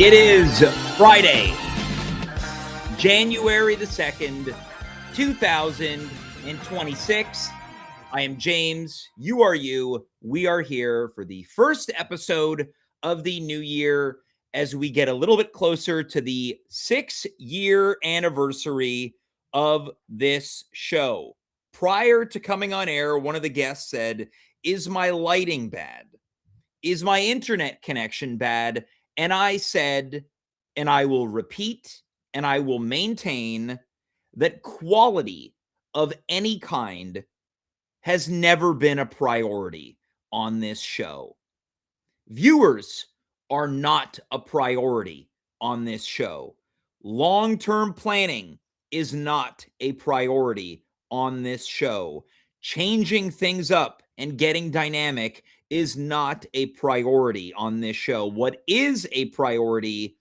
It is Friday, January the 2nd, 2026. I am James. You are you. We are here for the first episode of the new year as we get a little bit closer to the 6-year anniversary of this show. Prior to coming on air, one of the guests said, "Is my lighting bad? Is my internet connection bad?" And I said, and I will repeat, and I will maintain that quality of any kind has never been a priority on this show. Viewers are not a priority on this show. Long-term planning is not a priority on this show. Changing things up and getting dynamic is not a priority on this show. What is a priority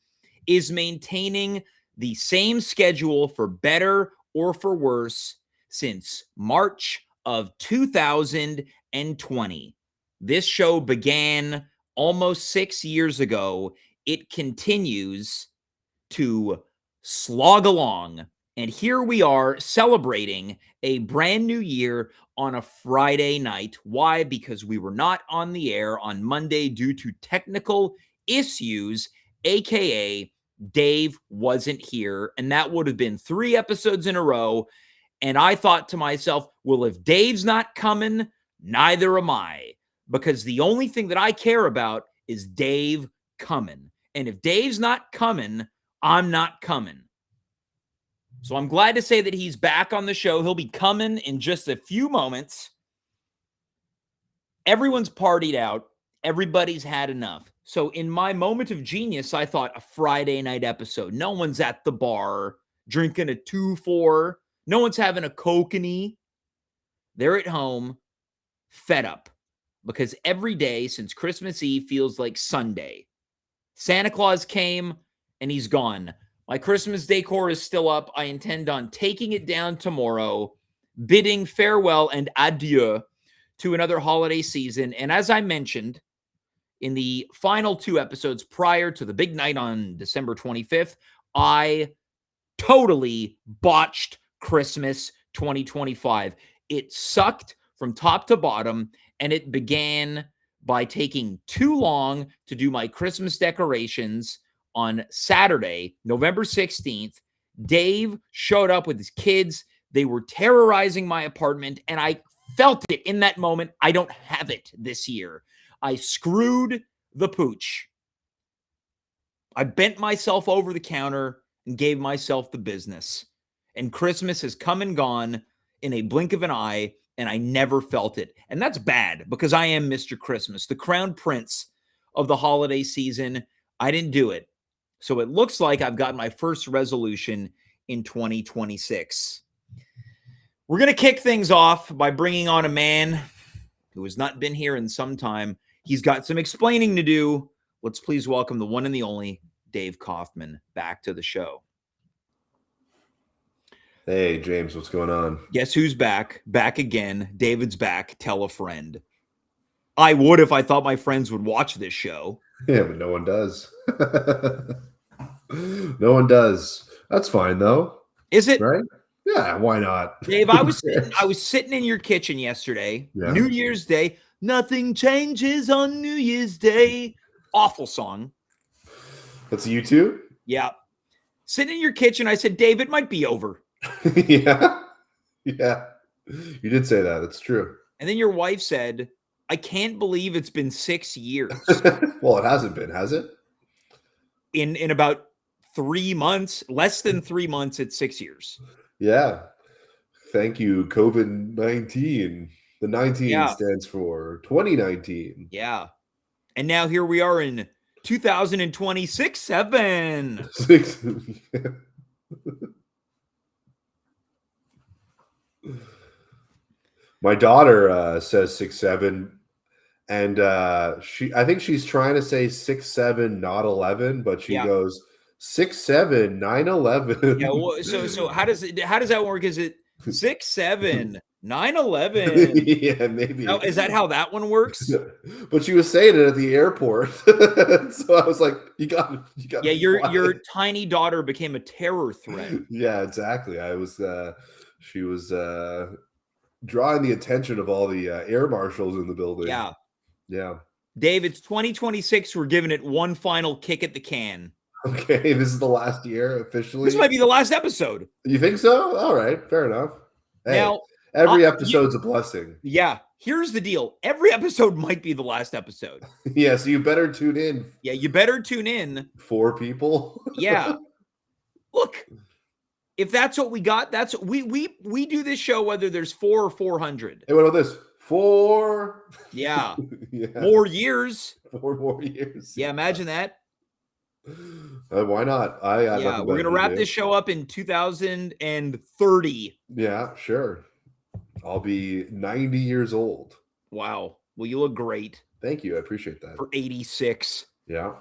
is maintaining the same schedule for better or for worse since March of 2020. This show began almost 6 years ago. It continues to slog along. And here we are celebrating a brand new year on a Friday night. Why? Because we were not on the air on Monday due to technical issues, aka Dave wasn't here. And that would have been 3 episodes in a row. And I thought to myself, well, if Dave's not coming, neither am I. Because the only thing that I care about is Dave coming. And if Dave's not coming, I'm not coming. So I'm glad to say that he's back on the show. He'll be coming in just a few moments. Everyone's partied out. Everybody's had enough. So in my moment of genius, I thought a Friday night episode. No one's at the bar drinking a 2-4. No one's having a kokanee. They're at home, fed up. Because every day since Christmas Eve feels like Sunday. Santa Claus came and he's gone. My Christmas decor is still up. I intend on taking it down tomorrow, bidding farewell and adieu to another holiday season. And as I mentioned in the final 2 episodes prior to the big night on December 25th, I totally botched Christmas 2025. It sucked from top to bottom, and it began by taking too long to do my Christmas decorations. On Saturday, November 16th, Dave showed up with his kids. They were terrorizing my apartment, and I felt it in that moment. I don't have it this year. I screwed the pooch. I bent myself over the counter and gave myself the business. And Christmas has come and gone in a blink of an eye, and I never felt it. And that's bad because I am Mr. Christmas, the crown prince of the holiday season. I didn't do it. So it looks like I've got my first resolution in 2026. We're going to kick things off by bringing on a man who has not been here in some time. He's got some explaining to do. Let's please welcome the one and the only Dave Kaufman back to the show. Hey, James, what's going on? Guess who's back? Back again. David's back. Tell a friend. I would if I thought my friends would watch this show. Yeah, but no one does. No one does. That's fine, though. Is it? Right? Yeah, why not? Dave, I was sitting in your kitchen yesterday, New Year's Day. Nothing changes on New Year's Day. Awful song. That's you too? Yeah. Sitting in your kitchen, I said, Dave, it might be over. Yeah. Yeah. You did say that. That's true. And then your wife said, I can't believe it's been 6 years. Well, it hasn't been, has it? In about 3 months, less than 3 months, it's 6 years. Yeah. Thank you, COVID-19. The 19 stands for 2019. Yeah. And now here we are in 2026, 7. 6. My daughter says 6'7", and I think she's trying to say 6'7", not 11, but she goes 6'7", 9'11". Yeah. Well, so how does that work? Is it 6'7", 9/11. Yeah, maybe. Now, is that how that one works? But she was saying it at the airport. So I was like, you got to Yeah, be your quiet. tiny daughter became a terror threat. Yeah, exactly. She was drawing the attention of all the air marshals in the building. Yeah. Yeah. Dave, it's 2026. We're giving it one final kick at the can. Okay, this is the last year officially. This might be the last episode. You think so? All right, fair enough. Hey, Now, every episode's a blessing. yeah, here's the deal. Every episode might be the last episode. Yeah, so you better tune in. Yeah, you better tune in. 4 people. Yeah. Look, if that's what we got, that's we do this show whether there's 4 or 400. Hey, what about this? 4. Yeah. Yeah. More years. 4 more years. Yeah, imagine that. Why not? Yeah, we're going to wrap this show up in 2030. Yeah, sure. I'll be 90 years old. Wow. Well, you look great. Thank you. I appreciate that. For 86. Yeah.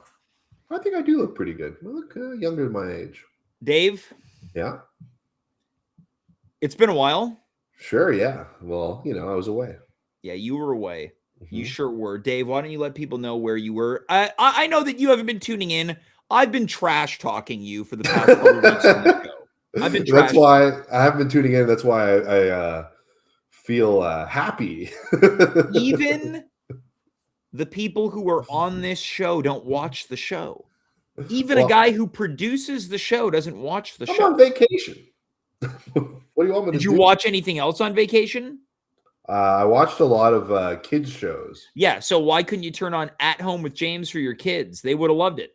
I think I do look pretty good. I look younger than my age. Dave? Yeah. It's been a while. Sure, yeah. Well, I was away. Yeah, you were away. Mm-hmm. You sure were. Dave, why don't you let people know where you were? I know that you haven't been tuning in. I've been trash talking you for the past couple weeks on the show. I've been That's why I haven't been tuning in. That's why I feel happy. Even the people who are on this show don't watch the show. Even a guy who produces the show doesn't watch the show. I'm on vacation. What do you want me to do? Did you watch anything else on vacation? I watched a lot of kids shows. Yeah, so why couldn't you turn on At Home with James for your kids? They would have loved it.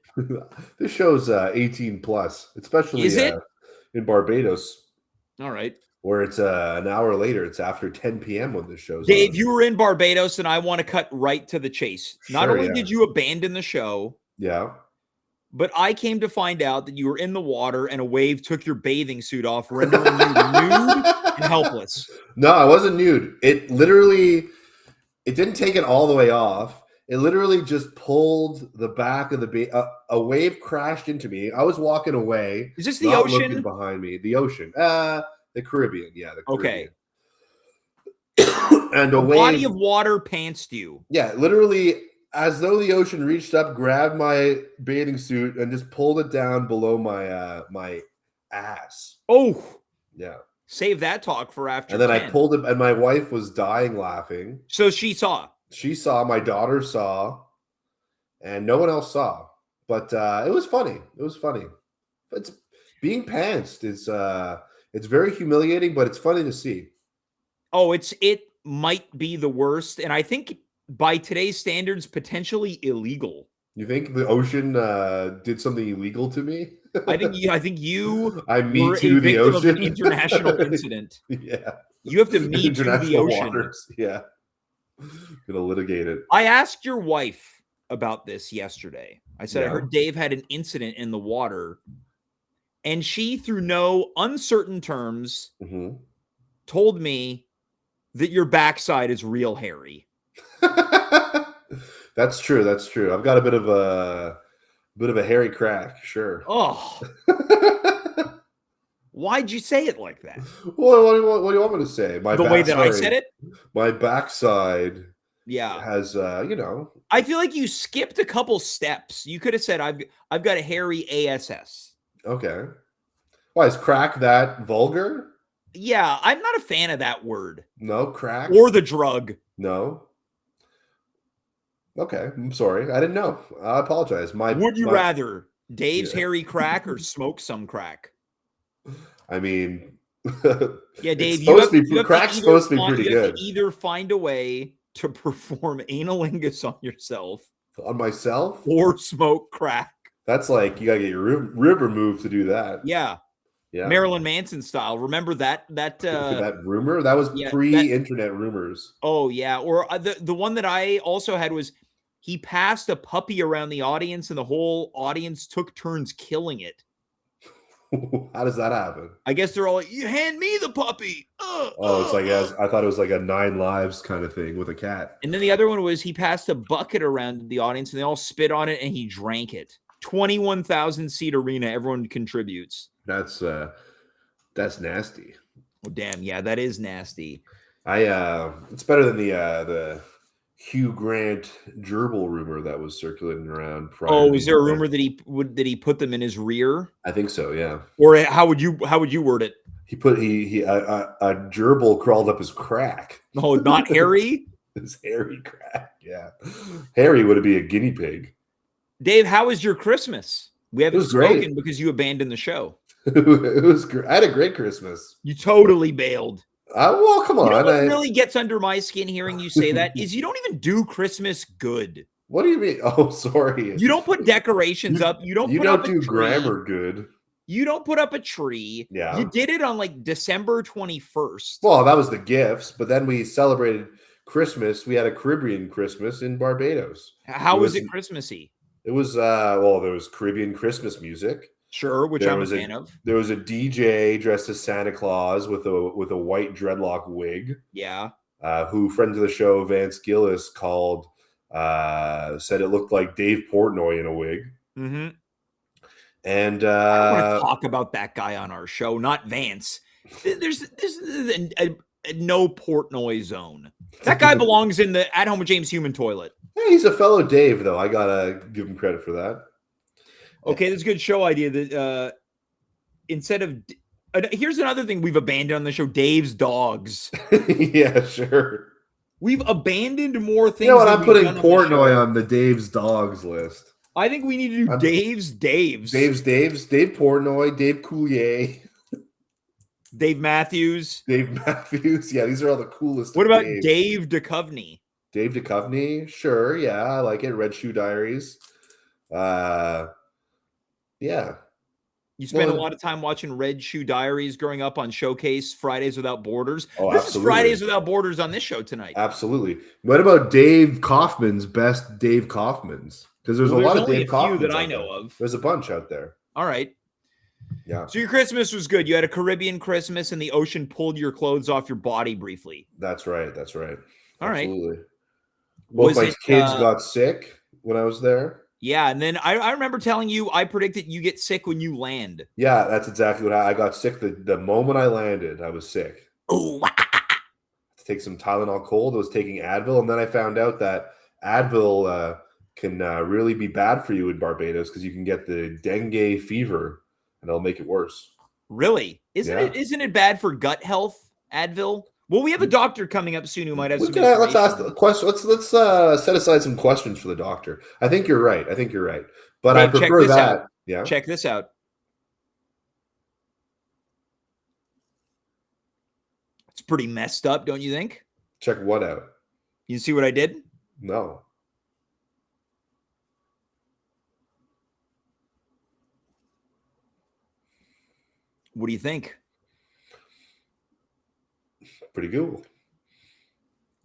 This show's 18 plus, especially in Barbados. All right. Where it's an hour later. It's after 10 p.m. when this show's Dave, on. you were in Barbados, and I want to cut right to the chase. Not only did you abandon the show, but I came to find out that you were in the water and a wave took your bathing suit off, rendering you nude and helpless. No, I wasn't nude. It didn't take it all the way off. It literally just pulled the back of the a wave crashed into me. I was walking away. Is this the ocean? Looking behind me. The ocean. The Caribbean. Yeah, the Caribbean. Okay. And a body of water pantsed you. Yeah, literally as though the ocean reached up, grabbed my bathing suit, and just pulled it down below my my ass. Oh. Yeah. Save that talk for after. And then 10. I pulled it, and my wife was dying laughing. So she saw. She saw, my daughter saw, and no one else saw. But it was funny. It was funny. It's being pantsed. It's very humiliating, but it's funny to see. Oh, it might be the worst, and I think by today's standards, potentially illegal. You think the ocean did something illegal to me? I think you. I me too the ocean. Of an international incident. Yeah. You have to me too the ocean. Waters. Yeah. Gonna litigate it. I asked your wife about this yesterday. I said I heard Dave had an incident in the water, and she, through no uncertain terms, told me that your backside is real hairy. That's true. That's true. I've got a bit of a hairy crack. Sure. Oh. Why'd you say it like that? What do you want me to say? The way that I said it? My backside has I feel like you skipped a couple steps. You could have said I've got a hairy ASS. Okay. Why is crack that vulgar? Yeah, I'm not a fan of that word. No, crack? Or the drug. No. Okay, I'm sorry. I didn't know. I apologize. Would you rather Dave's hairy crack or smoke some crack? I mean, yeah, Dave, crack's supposed to be pretty good. You have to either find a way to perform analingus on yourself. On myself? Or smoke crack. That's like, you gotta get your rib removed to do that. Yeah. Yeah. Marilyn Manson style. Remember that that rumor? That was pre-internet rumors. Oh, yeah. Or the one that I also had was he passed a puppy around the audience and the whole audience took turns killing it. How does that happen? I guess they're all like, you hand me the puppy. It's like, I thought it was like a 9 lives kind of thing with a cat. And then the other one was he passed a bucket around the audience and they all spit on it and he drank it. 21,000 seat arena. Everyone contributes. That's nasty. Oh, damn. Yeah, that is nasty. It's better than the Hugh Grant gerbil rumor that was circulating around prior Oh, to is there a his death. rumor that he put them in his rear? I think so, yeah. Or how would you word it? He put a gerbil crawled up his crack. No, not Harry. His hairy crack, yeah. Harry would be a guinea pig. Dave, how was your Christmas? We haven't was great. spoken because you abandoned the show. It was great. I had a great Christmas. You totally bailed. Well, come on. You know what really gets under my skin hearing you say that is you don't even do Christmas good. What do you mean? Oh, sorry. You don't put decorations up. You don't do grammar good. You don't put up a tree. Yeah. You did it on like December 21st. Well, that was the gifts, but then we celebrated Christmas. We had a Caribbean Christmas in Barbados. How was it Christmassy? It was there was Caribbean Christmas music. Sure, which I'm a fan of. There was a DJ dressed as Santa Claus with a white dreadlock wig. Yeah. Who friend of the show Vance Gillis said it looked like Dave Portnoy in a wig. Mm-hmm. And I don't want to talk about that guy on our show, not Vance. There's no Portnoy zone. That guy belongs in the At Home with James human toilet. Yeah, he's a fellow Dave, though. I gotta give him credit for that. Okay, that's a good show idea. That instead of here's another thing we've abandoned on the show: Dave's dogs. Yeah, sure. We've abandoned more things. You know what? I'm putting Portnoy on the Dave's dogs list. I think we need to do Dave's. Dave Portnoy, Dave Coulier, Dave Matthews. Yeah, these are all the coolest. What about Dave Duchovny? Dave Duchovny, sure, yeah, I like it. Red Shoe Diaries. Yeah. You spent a lot of time watching Red Shoe Diaries growing up on Showcase Fridays Without Borders. Oh, this absolutely. is Fridays Without Borders on this show tonight. Absolutely. What about Dave Kaufman's best Dave Kaufmans? Because there's a lot of Dave Kaufmans that I know of. There's a bunch out there. All right. Yeah. So your Christmas was good. You had a Caribbean Christmas and the ocean pulled your clothes off your body briefly. That's right. All right. Absolutely. Both my kids got sick when I was there. Yeah, and then I remember telling you I predicted you get sick when you land. Yeah, that's exactly what I got sick the moment I landed. I was sick. Oh, to take some Tylenol cold. I was taking Advil, and then I found out that Advil can really be bad for you in Barbados because you can get the dengue fever, and it'll make it worse. Really? Isn't it bad for gut health, Advil? Well, we have a doctor coming up soon who might have some information. Let's ask the question. Let's set aside some questions for the doctor. I think you're right. But I prefer that. Out. Yeah. Check this out. It's pretty messed up, don't you think? Check what out? You see what I did? No. What do you think? Pretty cool.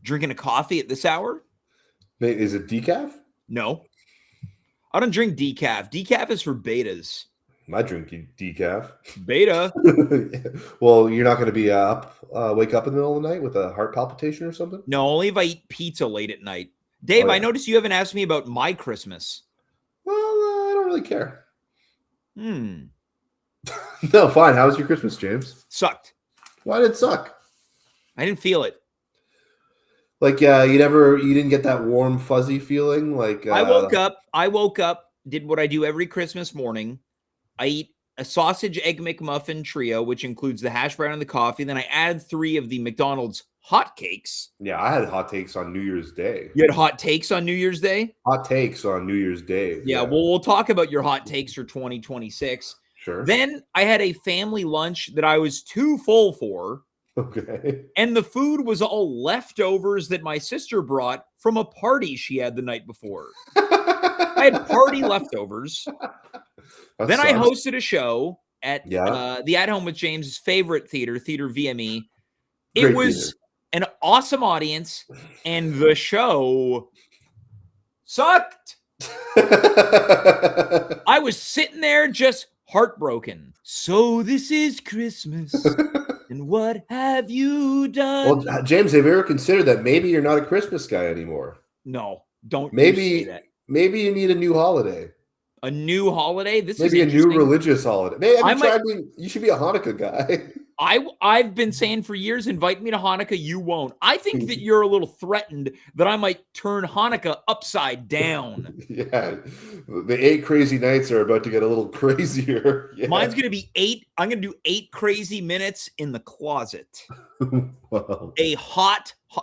Drinking a coffee at this hour? Is it decaf? No. I don't drink decaf. Decaf is for betas. I drink decaf. Beta. Well, you're not going to be wake up in the middle of the night with a heart palpitation or something? No, only if I eat pizza late at night. Dave, I noticed you haven't asked me about my Christmas. Well, I don't really care. No, fine. How was your Christmas, James? Sucked. Why did it suck? I didn't feel it. Like you didn't get that warm fuzzy feeling. Like I woke up, did what I do every Christmas morning. I eat a sausage egg McMuffin trio, which includes the hash brown and the coffee. Then I add 3 of the McDonald's hot cakes. Yeah, I had hot takes on New Year's Day. You had hot takes on New Year's Day? Hot takes on New Year's Day. Yeah, well, we'll talk about your hot takes for 2026. Sure. Then I had a family lunch that I was too full for. Okay. And the food was all leftovers that my sister brought from a party she had the night before. I had party leftovers. Then I hosted a show at the At Home with James' favorite theater VME. It was an awesome audience, and the show sucked. I was sitting there just heartbroken. So this is Christmas. And what have you done? Well, James, have you ever considered that maybe you're not a Christmas guy anymore? No, don't. Maybe you need a new holiday. A new holiday? This maybe is a new religious holiday. Maybe you should be a Hanukkah guy. I've been saying for years, invite me to Hanukkah, you won't. I think that you're a little threatened that I might turn Hanukkah upside down. Yeah, the 8 crazy nights are about to get a little crazier. Yeah. Mine's going to be 8. I'm going to do 8 crazy minutes in the closet. Wow.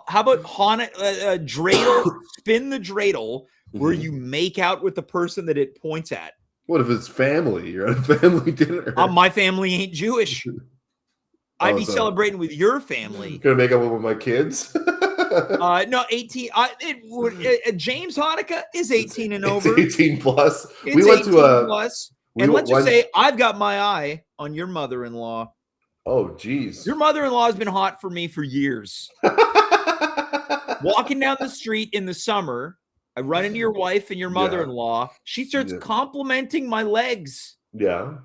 How about Hanukkah dreidel? Spin the dreidel where you make out with the person that it points at. What if it's family? You're at a family dinner. My family ain't Jewish. I'd be celebrating with your family. Gonna make up with my kids? No, 18. James Hanukkah is 18 and over. It's 18 plus. We went to a plus. And let's just say I've got my eye on your mother-in-law. Oh, geez. Your mother-in-law has been hot for me for years. Walking down the street in the summer, I run into your wife and your mother-in-law. She starts complimenting my legs. Yeah.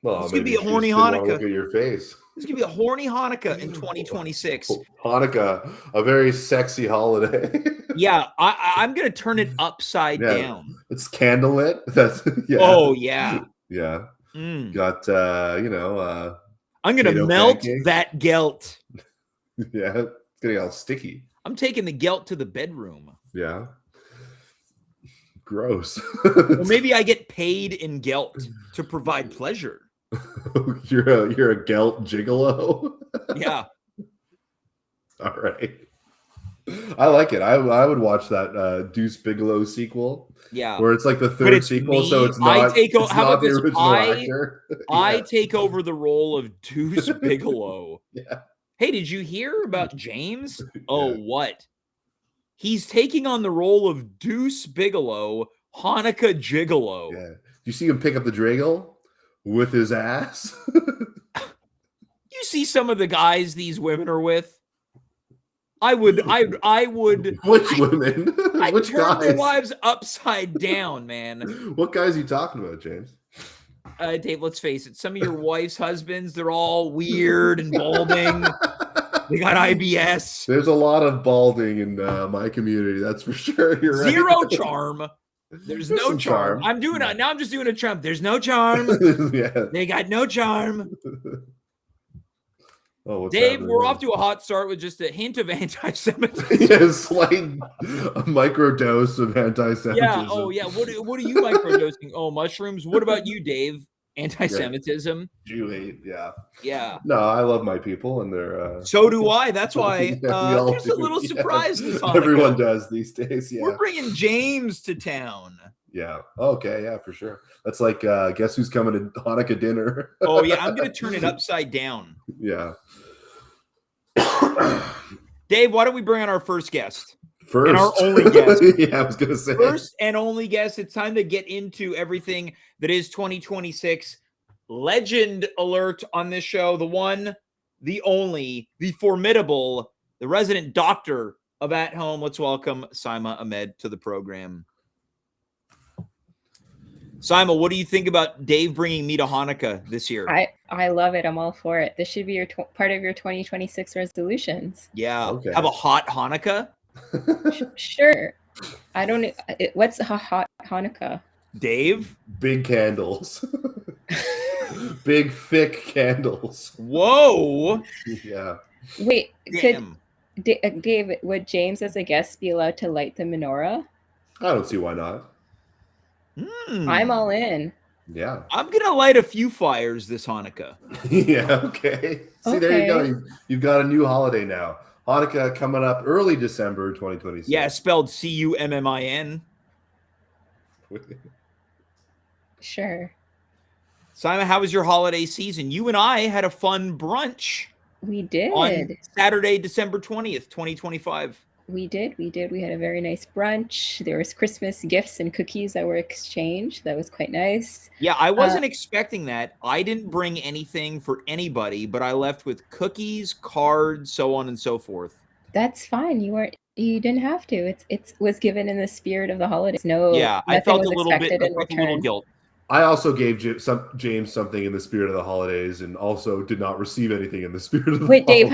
Well, it's gonna be a horny Hanukkah. Look at your face. It's gonna be a horny Hanukkah in 2026. Hanukkah, a very sexy holiday. Yeah, I'm gonna turn it upside down. It's candlelit. That's Oh yeah. Yeah. Mm. Got I'm gonna melt pancakes. That gelt. Yeah, it's gonna get all sticky. I'm taking the gelt to the bedroom. Yeah. Gross. Or maybe I get paid in gelt to provide pleasure. You're a gelt gigolo. Yeah. All right. I like it. I would watch that Deuce Bigelow sequel. Yeah. Where it's like the third sequel, so it's not. How about this? Actor. I take over the role of Deuce Bigelow. Yeah. Hey, did you hear about James? Oh, what? He's taking on the role of Deuce Bigelow, Hanukkah Gigolo. Yeah. You see him pick up the dreidel with his ass? You see some of the guys these women are with? I would. Which women? Which turn guys? Their wives upside down, man. What guys are you talking about, James? Dave, let's face it. Some of your wife's husbands, they're all weird and balding. They got IBS. There's a lot of balding in my community, that's for sure. You're Zero right. Charm. There's no charm. I'm doing it now. I'm just doing a Trump. There's no charm. Yeah. They got no charm. Oh, Dave, we're off to a hot start with just a hint of anti-Semitism. Yeah, slight micro dose of anti-Semitism. Yeah. Oh, yeah. What are you microdosing? Oh, mushrooms. What about you, Dave? Anti-Semitism. Jew hate. Yeah. Yeah. No, I love my people, and they're. So do I. That's why there's a little surprise this Hanukkah. Everyone does these days. Yeah. We're bringing James to town. Yeah. Okay. Yeah, for sure. That's like, guess who's coming to Hanukkah dinner? Oh yeah, I'm gonna turn it upside down. Yeah. Dave, why don't we bring on our first guest? First, and our only guest. Yeah, I was gonna say first and only guest. It's time to get into everything that is 2026. Legend alert on this show: the one, the only, the formidable, the resident doctor of At Home. Let's welcome Saima Ahmed to the program. Saima, what do you think about Dave bringing me to Hanukkah this year? I love it. I'm all for it. This should be your part of your 2026 resolutions. Yeah. Okay. Have a hot Hanukkah? Sure. I don't know. What's a hot Hanukkah? Dave? Big candles. Big, thick candles. Whoa. Yeah. Wait, Dave, would James as a guest be allowed to light the menorah? I don't see why not. I'm all in. Yeah. I'm going to light a few fires this Hanukkah. Yeah, okay. See, there you go. You've got a new holiday now. Hanukkah coming up early December 2026. Yeah, spelled C-U-M-M-I-N. Sure. Simon, how was your holiday season? You and I had a fun brunch. We did. On Saturday, December 20th, 2025. We did. We had a very nice brunch. There was Christmas gifts and cookies that were exchanged. That was quite nice. Yeah, I wasn't expecting that. I didn't bring anything for anybody, but I left with cookies, cards, so on and so forth. That's fine. You didn't have to. It was given in the spirit of the holidays. No, yeah, I felt a little guilt. I also gave James something in the spirit of the holidays, and also did not receive anything in the spirit of the holidays. Wait, Dave,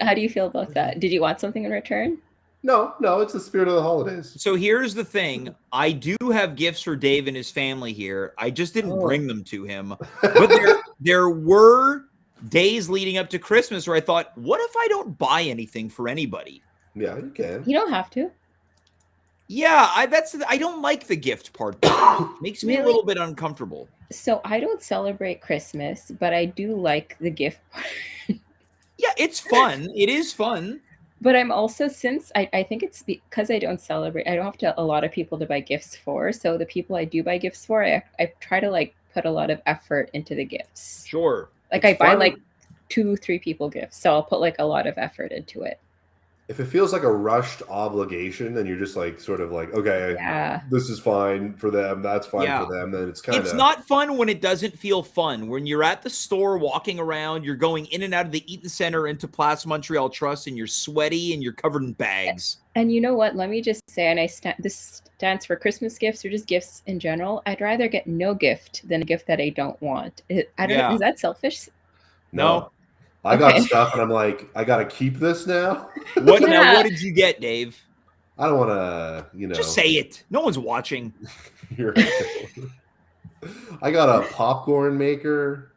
how do you feel about that? Did you want something in return? No, it's the spirit of the holidays. So here's the thing. I do have gifts for Dave and his family here. I just didn't bring them to him. But there were days leading up to Christmas where I thought, what if I don't buy anything for anybody? Yeah, you can. You don't have to. Yeah, I don't like the gift part. It makes me a little bit uncomfortable. So I don't celebrate Christmas, but I do like the gift part. Yeah, it's fun. It is fun. But I'm also, since I think it's because I don't celebrate, I don't have a lot of people to buy gifts for. So the people I do buy gifts for, I try to like put a lot of effort into the gifts. Sure. Like I buy like 2-3 people gifts. So I'll put like a lot of effort into it. If it feels like a rushed obligation and you're just like sort of like, okay, this is fine for them, that's fine for them, then it's not fun when it doesn't feel fun. When you're at the store walking around, you're going in and out of the Eaton Center into Place Montreal Trust, and you're sweaty and you're covered in bags. And you know what? Let me just say, and this stands for Christmas gifts or just gifts in general. I'd rather get no gift than a gift that I don't want. I don't know. Is that selfish? No. I got stuff and I'm like, I got to keep this now. Now, what did you get, Dave? I don't want to, Just say it. No one's watching. I got a popcorn maker.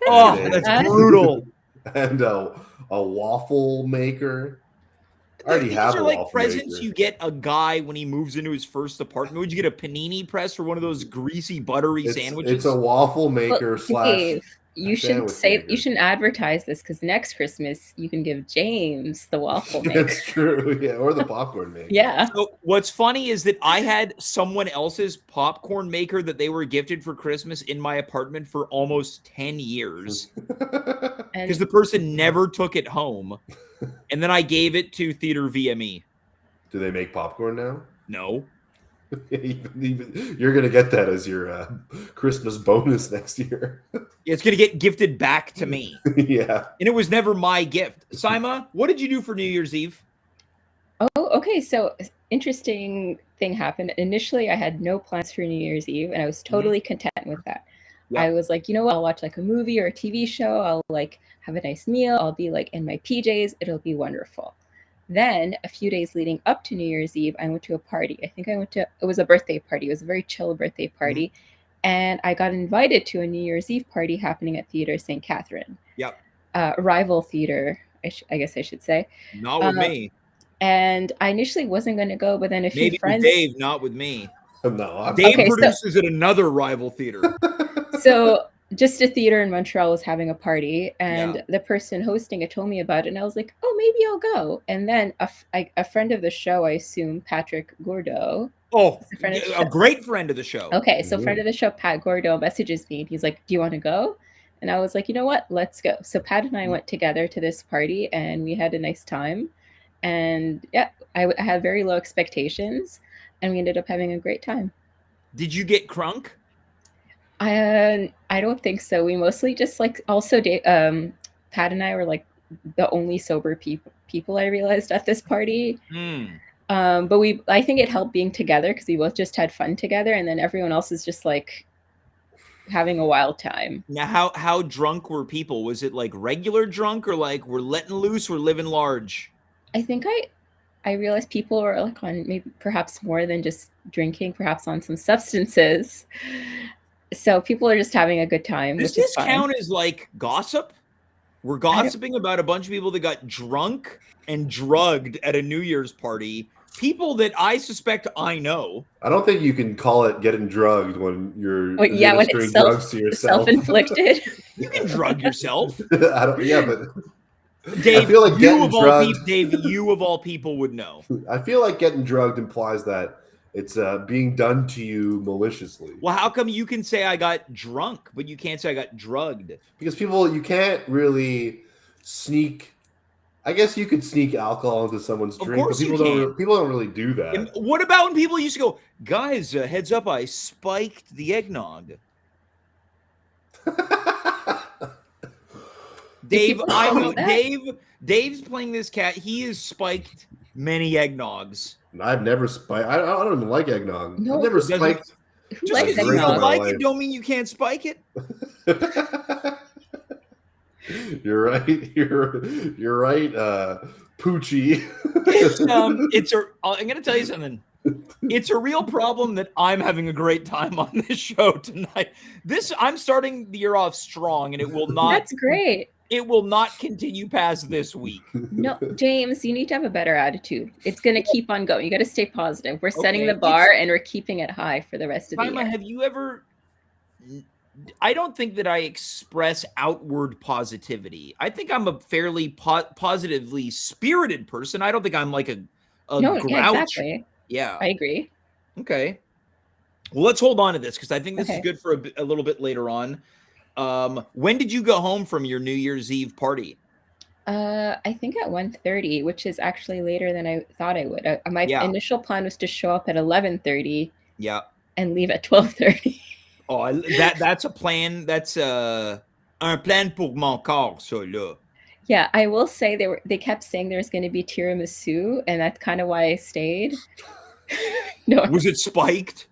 That's brutal. And a waffle maker. I already These have are a like waffle presents maker. you get a guy when he moves into his first apartment. Would you get a panini press or one of those greasy, buttery sandwiches? It's a waffle maker slash... You shouldn't advertise this, because next Christmas you can give James the waffle maker. That's true, yeah, or the popcorn maker. Yeah. So what's funny is that I had someone else's popcorn maker that they were gifted for Christmas in my apartment for almost 10 years. Because the person never took it home. And then I gave it to Theater VME. Do they make popcorn now? No. Even you're gonna get that as your Christmas bonus next year. It's gonna get gifted back to me. Yeah, and it was never my gift. Saima, what did you do for New Year's Eve? Oh, okay. So interesting thing happened. Initially, I had no plans for New Year's Eve, and I was totally content with that. I was like, you know what? I'll watch like a movie or a TV show. I'll like have a nice meal. I'll be like in my PJs. It'll be wonderful. Then a few days leading up to New Year's Eve, I went to a party. I think it was a birthday party. It was a very chill birthday party. And I got invited to a New Year's Eve party happening at Theater St. Catherine. Yep. Rival theater, I guess I should say. Not with me. And I initially wasn't going to go, but then a few friends... Maybe Dave, not with me. No, Dave produces at another rival theater. So just a theater in Montreal was having a party, and the person hosting it told me about it, and I was like, oh, maybe I'll go. And then a friend of the show, I assume, Patrick Gourdeau. Oh, a great friend of the show. Okay, so friend of the show, Pat Gourdeau, messages me, and he's like, do you want to go? And I was like, you know what? Let's go. So Pat and I went together to this party, and we had a nice time. And yeah, I had very low expectations, and we ended up having a great time. Did you get crunk? I don't think so. We mostly just like also Pat and I were like the only sober people I realized at this party. But I think it helped being together because we both just had fun together, and then everyone else is just like having a wild time. Now, how drunk were people? Was it like regular drunk, or like we're letting loose, we're living large? I think I realized people were like on maybe perhaps more than just drinking, perhaps on some substances. So people are just having a good time. Does this count as like gossip? We're gossiping about a bunch of people that got drunk and drugged at a New Year's party. People that I suspect I know. I don't think you can call it getting drugged when you're when it's drugs to yourself. Self-inflicted. You can drug yourself. But Dave, I feel like you of all people would know. I feel like getting drugged implies that it's being done to you maliciously. Well, how come you can say I got drunk, but you can't say I got drugged? Because you can't really sneak. I guess you could sneak alcohol into someone's drink, but people don't really do that. And what about when people used to go, guys, heads up, I spiked the eggnog. Dave, I know Dave's playing this cat. He has spiked many eggnogs. I've never spiked. I don't even like eggnog. No, I've never spiked. Just because you don't like it, don't mean you can't spike it. You're right. You're right. Poochie. I'm going to tell you something. It's a real problem that I'm having a great time on this show tonight. I'm starting the year off strong, and it will not. That's great. It will not continue past this week. No, James, you need to have a better attitude. It's going to keep on going. You got to stay positive. We're setting the bar and we're keeping it high for the rest of the year. Have you ever? I don't think that I express outward positivity. I think I'm a fairly positively spirited person. I don't think I'm like a grouch. Yeah, exactly. Yeah, I agree. Okay. Well, let's hold on to this because I think this is good for a little bit later on. When did you go home from your New Year's Eve party? I think at 1:30, which is actually later than I thought I would. My initial plan was to show up at 11:30. Yeah. And leave at 12:30. Oh, that's a plan. That's un plan pour mon corps, ça là. Yeah, I will say they kept saying there was going to be tiramisu, and that's kind of why I stayed. No. Was it spiked?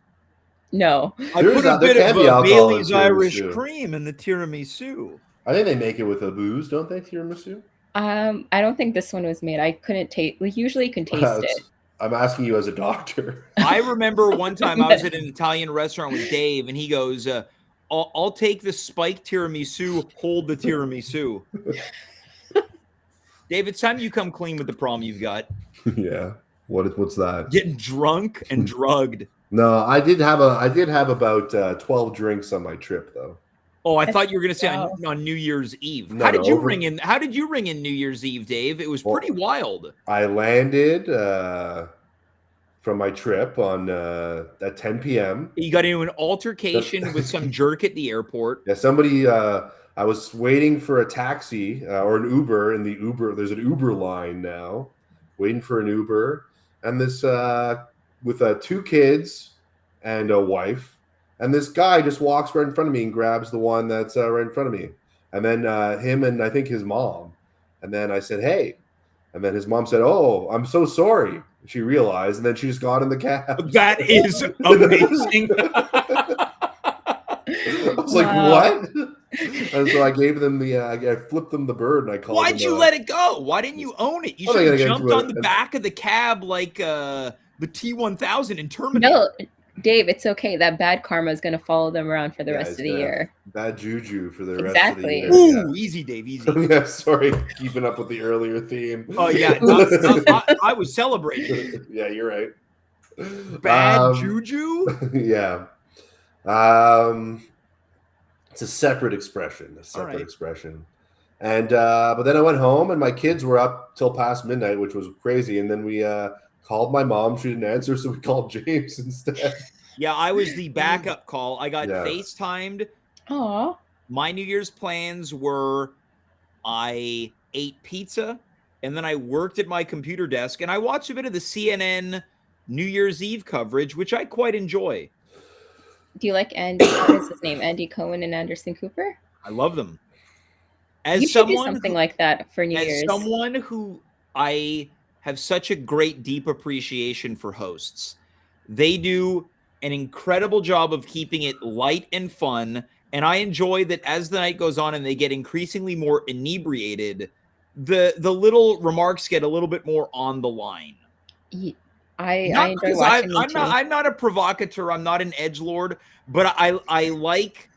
No. I put a bit of Bailey's Irish cream in the tiramisu. I think they make it with a booze, don't they, tiramisu? I don't think this one was made. I couldn't taste. Like, usually you can taste it. I'm asking you as a doctor. I remember one time I was at an Italian restaurant with Dave, and he goes, I'll take the spiked tiramisu, hold the tiramisu. Dave, it's time you come clean with the problem you've got. Yeah. What's that? Getting drunk and drugged. No, I did have about 12 drinks on my trip, though. Oh, I thought you were going to say on New Year's Eve. How did you ring in New Year's Eve, Dave? It was pretty wild. I landed from my trip on at 10 p.m. You got into an altercation with some jerk at the airport. Yeah, somebody. I was waiting for a taxi or an Uber in the Uber. There's an Uber line now, waiting for an Uber, and this with 2 kids and a wife. And this guy just walks right in front of me and grabs the one that's right in front of me. And then him and I think his mom. And then I said, hey. And then his mom said, oh, I'm so sorry. She realized. And then she just got in the cab. That is amazing. I was like, what? And so I gave them I flipped them the bird and I called Why'd you let it go? Why didn't you own it? You should have jumped on the back of the cab like the T-1000 in Terminator. No. Dave, it's okay. That bad karma is going to follow them around for the rest of the year. Bad juju for the rest of the year. Ooh, easy, Dave, easy. Yeah, sorry, keeping up with the earlier theme. Oh, yeah. I was celebrating. Yeah, you're right. Bad juju? Yeah. It's a separate expression. And but then I went home and my kids were up till past midnight, which was crazy. And then we called my mom. She didn't answer, so we called James instead. Yeah, I was the backup call. I got FaceTimed. Aww. My New Year's plans were I ate pizza, and then I worked at my computer desk, and I watched a bit of the CNN New Year's Eve coverage, which I quite enjoy. Do you like Andy? What is his name? Andy Cohen and Anderson Cooper? I love them. You should do something like that for New Year's. As someone who I have such a great, deep appreciation for hosts. They do an incredible job of keeping it light and fun, and I enjoy that as the night goes on and they get increasingly more inebriated, the little remarks get a little bit more on the line. I enjoy watching them too. I'm not a provocateur. I'm not an edgelord, but I like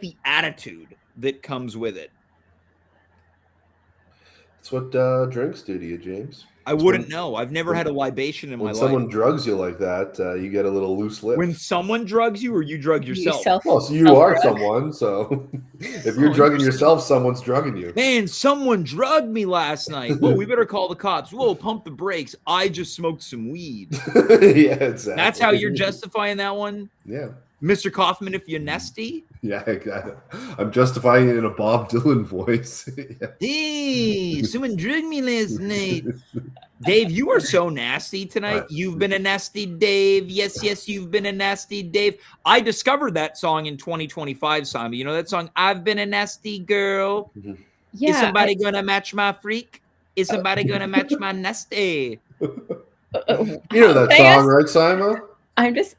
the attitude that comes with it. That's what drinks do to you, James. I wouldn't know. I've never had a libation in my life. When someone drugs you like that, you get a little loose lips. When someone drugs you, or you drug yourself? Well, so you are someone. So if you're drugging yourself, someone's drugging you. Man, someone drugged me last night. Whoa, we better call the cops. Whoa, pump the brakes. I just smoked some weed. Yeah, exactly. That's how you're justifying that one? Yeah. Mr. Kaufman, if you're nasty? Yeah, I'm justifying it in a Bob Dylan voice. Yeah. Hey, someone drugged me last night. Dave, you are so nasty tonight. You've been a nasty Dave. Yes, you've been a nasty Dave. I discovered that song in 2025, Saima. You know that song, I've Been a Nasty Girl? Mm-hmm. Yeah, Is somebody going to match my freak? Is somebody going to match my nasty? You know that song, right, Saima?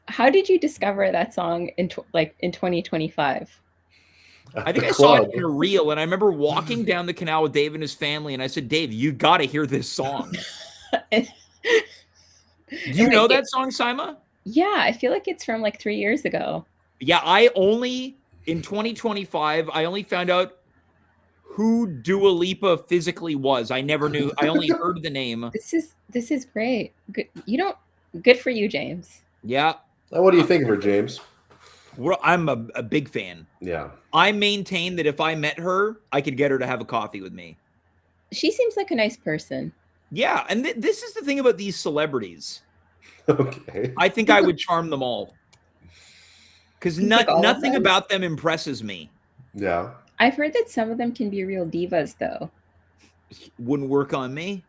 How did you discover that song in 2025? I think The I saw it club. in a reel, and I remember walking down the canal with Dave and his family, and I said, Dave, you got to hear this song. Do you know that song, Saima? Yeah, I feel like it's from like 3 years ago. Yeah, in 2025, I only found out who Dua Lipa physically was. I never knew. I only heard the name. This is great. Good for you, James. Yeah. Now, what do you think of her, James? I'm a big fan. Yeah. I maintain that if I met her, I could get her to have a coffee with me. She seems like a nice person. Yeah, and this is the thing about these celebrities. Okay. I think I would charm them all. Because nothing about them impresses me. Yeah. I've heard that some of them can be real divas, though. Wouldn't work on me.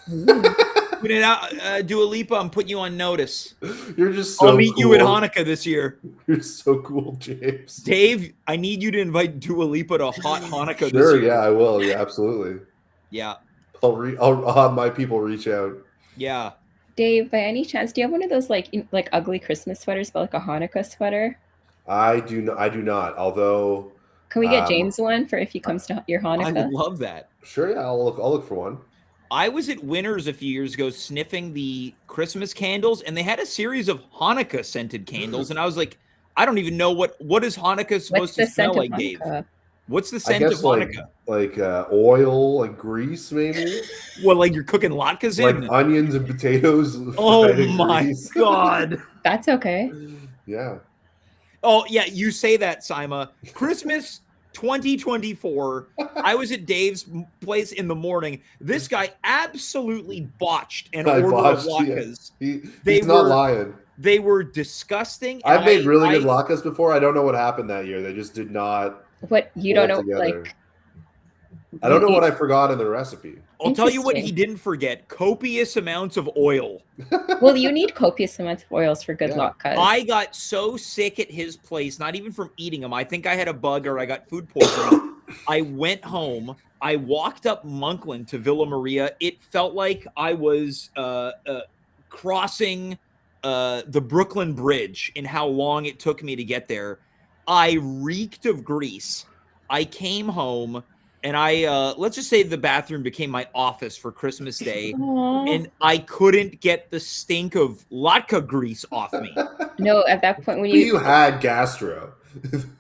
Put it out, Dua Lipa, I'm putting you on notice. You're just so I'll meet cool. you at Hanukkah this year. You're so cool, James. Dave, I need you to invite Dua Lipa to hot Hanukkah this Sure, year. yeah, I will. Yeah, absolutely. Yeah. I'll have my people reach out. Yeah. Dave, by any chance, do you have one of those like ugly Christmas sweaters, but like a Hanukkah sweater? I do not. Although, can we get James one for if he comes to your Hanukkah? I would love that. Sure, yeah, I'll look for one. I was at Winners a few years ago sniffing the Christmas candles, and they had a series of Hanukkah scented candles, and I was like, I don't even know what is Hanukkah supposed to smell like, Dave? What's the scent of Hanukkah? Like oil, like grease, maybe. Well, like you're cooking latkes in onions and potatoes. Oh my god, that's okay. Yeah. Oh yeah, you say that, Saima. Christmas 2024. I was at Dave's place in the morning. This guy absolutely botched an order of latkes. Yeah. He's not lying. They were disgusting. I've made really good latkes before. I don't know what happened that year. They just did not. What you don't know, together. Like I don't know what I forgot in the recipe. I'll tell you what he didn't forget: copious amounts of oil. Well, you need copious amounts of oils for good latkes. I got so sick at his place, not even from eating them. I think I had a bug or I got food poisoning. I went home. I walked up Monkland to Villa Maria. It felt like I was crossing the Brooklyn Bridge in how long it took me to get there. I reeked of grease. I came home and let's just say the bathroom became my office for Christmas Day. Aww. And I couldn't get the stink of latke grease off me. No, at that point when you had gastro.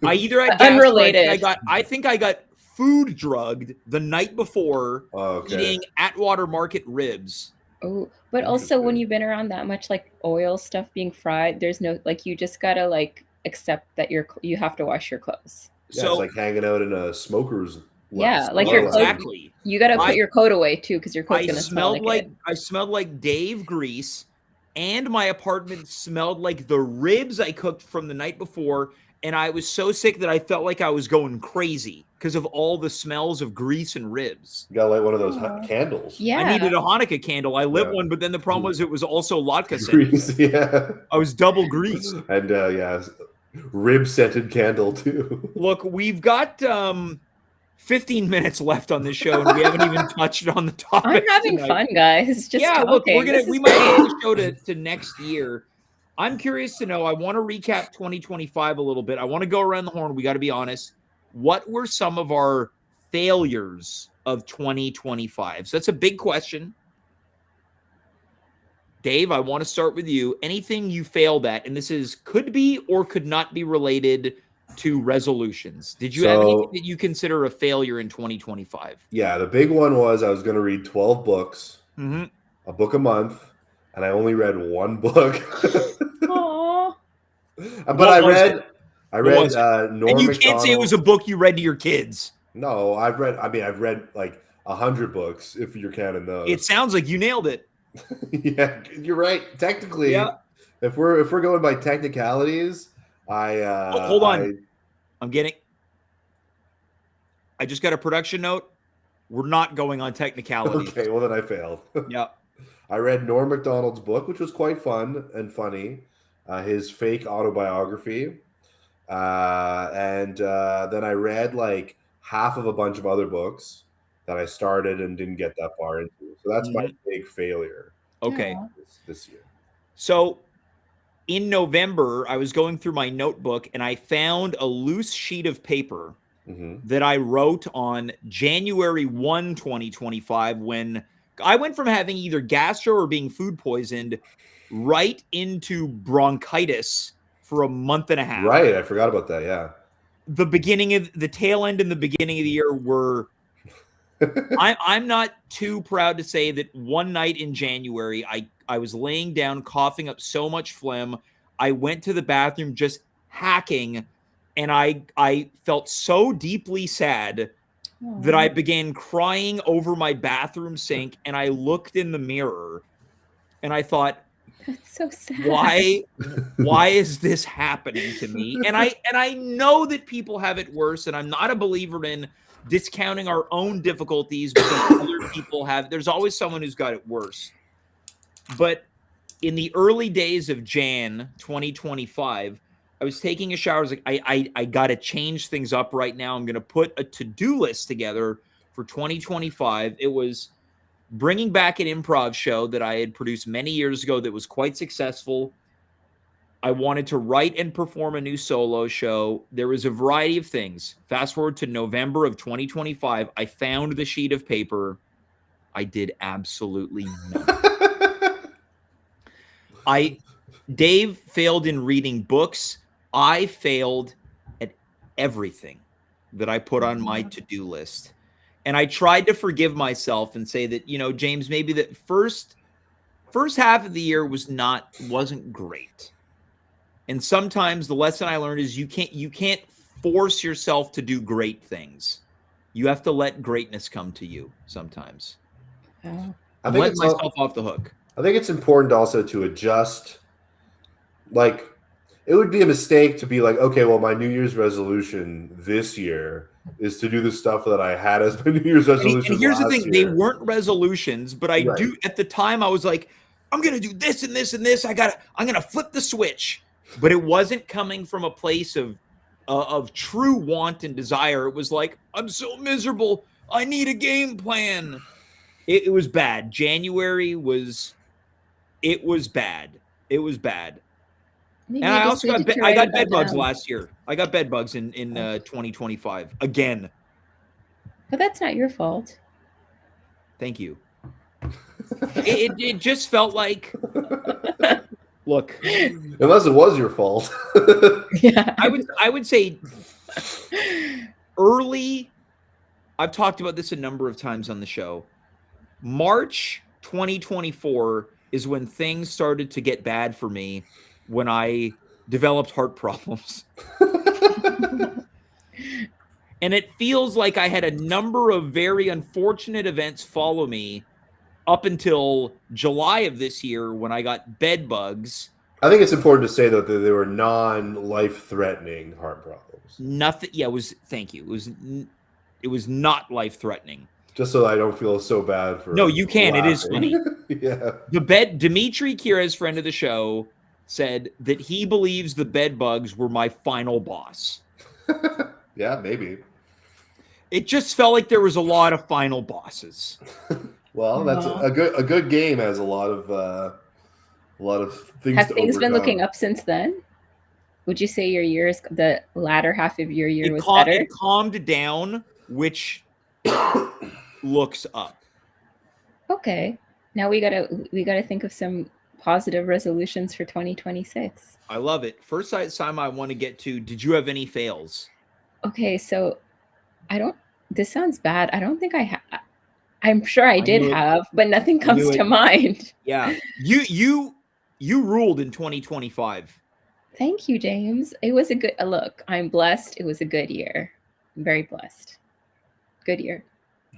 I either had gastro, unrelated. I think I got food drugged the night before eating Atwater Market ribs. Oh, but also when you've been around that much like oil stuff being fried, there's no you just gotta accept that you have to wash your clothes. Yeah, so it's like hanging out in a smoker's. Yeah, like your clothes. Exactly. You got to put your coat away too, because your coat's gonna smell like it. I smelled like Dave grease, and my apartment smelled like the ribs I cooked from the night before. And I was so sick that I felt like I was going crazy because of all the smells of grease and ribs. You got like one of those candles. Yeah, I needed a Hanukkah candle. I lit one, but then the problem was it was also latke scented. Yeah, I was double greased. And rib scented candle too. Look, we've got 15 minutes left on this show, and we haven't even touched on the topic. I'm having fun, guys. Just look, we might take the show to next year. I'm curious to know. I want to recap 2025 a little bit. I want to go around the horn. We got to be honest. What were some of our failures of 2025? So that's a big question. Dave, I want to start with you. Anything you failed at, and this could be or could not be related to resolutions. Did you have anything that you consider a failure in 2025? Yeah, the big one was I was going to read 12 books, a book a month, and I only read one book. Aww. But I read Norm and you can't say it was a book you read to your kids. No, I've read like 100 books if you're counting those. It sounds like you nailed it. Yeah, you're right. Technically, if we're going by technicalities, hold on. I just got a production note. We're not going on technicalities. Okay, well then I failed. Yeah. I read Norm Macdonald's book, which was quite fun and funny. His fake autobiography. And then I read like half of a bunch of other books that I started and didn't get that far into. So that's my big failure. Okay. This year. So in November, I was going through my notebook and I found a loose sheet of paper that I wrote on January 1, 2025, when I went from having either gastro or being food poisoned right into bronchitis for a month and a half. Right. I forgot about that. Yeah. The tail end and the beginning of the year were I'm not too proud to say that one night in January, I was laying down coughing up so much phlegm. I went to the bathroom just hacking, and I felt so deeply sad that I began crying over my bathroom sink, and I looked in the mirror and I thought, that's so sad. Why is this happening to me? And I know that people have it worse, and I'm not a believer in discounting our own difficulties because other people have. There's always someone who's got it worse. But in the early days of Jan 2025, I was taking a shower. I was like, I got to change things up right now. I'm going to put a to-do list together for 2025. It was bringing back an improv show that I had produced many years ago that was quite successful. I wanted to write and perform a new solo show. There was a variety of things. Fast forward to November of 2025. I found the sheet of paper. I did absolutely nothing. Dave failed in reading books. I failed at everything that I put on my to-do list. And I tried to forgive myself and say that, James, maybe that first half of the year wasn't great. And sometimes the lesson I learned is you can't force yourself to do great things. You have to let greatness come to you sometimes. Oh. I'm letting myself off the hook. I think it's important also to adjust. Like, it would be a mistake to be like, okay, well, my New Year's resolution this year is to do the stuff that I had as my New Year's resolution. And here's the thing: year. they weren't resolutions, but I do. At the time, I was like, I'm gonna do this and this and this. I'm gonna flip the switch. But it wasn't coming from a place of true want and desire. It was like, I'm so miserable. I need a game plan. It was bad. January was bad. It was bad. Maybe and I also got bed bugs last year. I got bed bugs in 2025 again. But that's not your fault. Thank you. It just felt like, look, unless it was your fault. Yeah, I would say early. I've talked about this a number of times on the show. March 2024 is when things started to get bad for me, when I developed heart problems. And it feels like I had a number of very unfortunate events follow me up until July of this year when I got bed bugs. I think it's important to say, though, that they were non-life-threatening heart problems. Nothing. Yeah, thank you. It was not life-threatening. Just so I don't feel so bad for. No, you can. Laughing. It is funny. Yeah. Dimitri Kira's friend of the show said that he believes the bed bugs were my final boss. Yeah, maybe. It just felt like there was a lot of final bosses. Well, that's a good game has a lot of things. Have to things been overcome. looking up since then? Would you say your years, the latter half of your year, was better? It calmed down, which looks up. Okay, now we gotta think of some positive resolutions for 2026. I love it. First, Saima, I want to get to. Did you have any fails? Okay, so this sounds bad. I don't think I have. I'm sure I did have, but nothing comes to mind. Yeah, you ruled in 2025. Thank you, James. It was a good look. I'm blessed. It was a good year. I'm very blessed. Good year.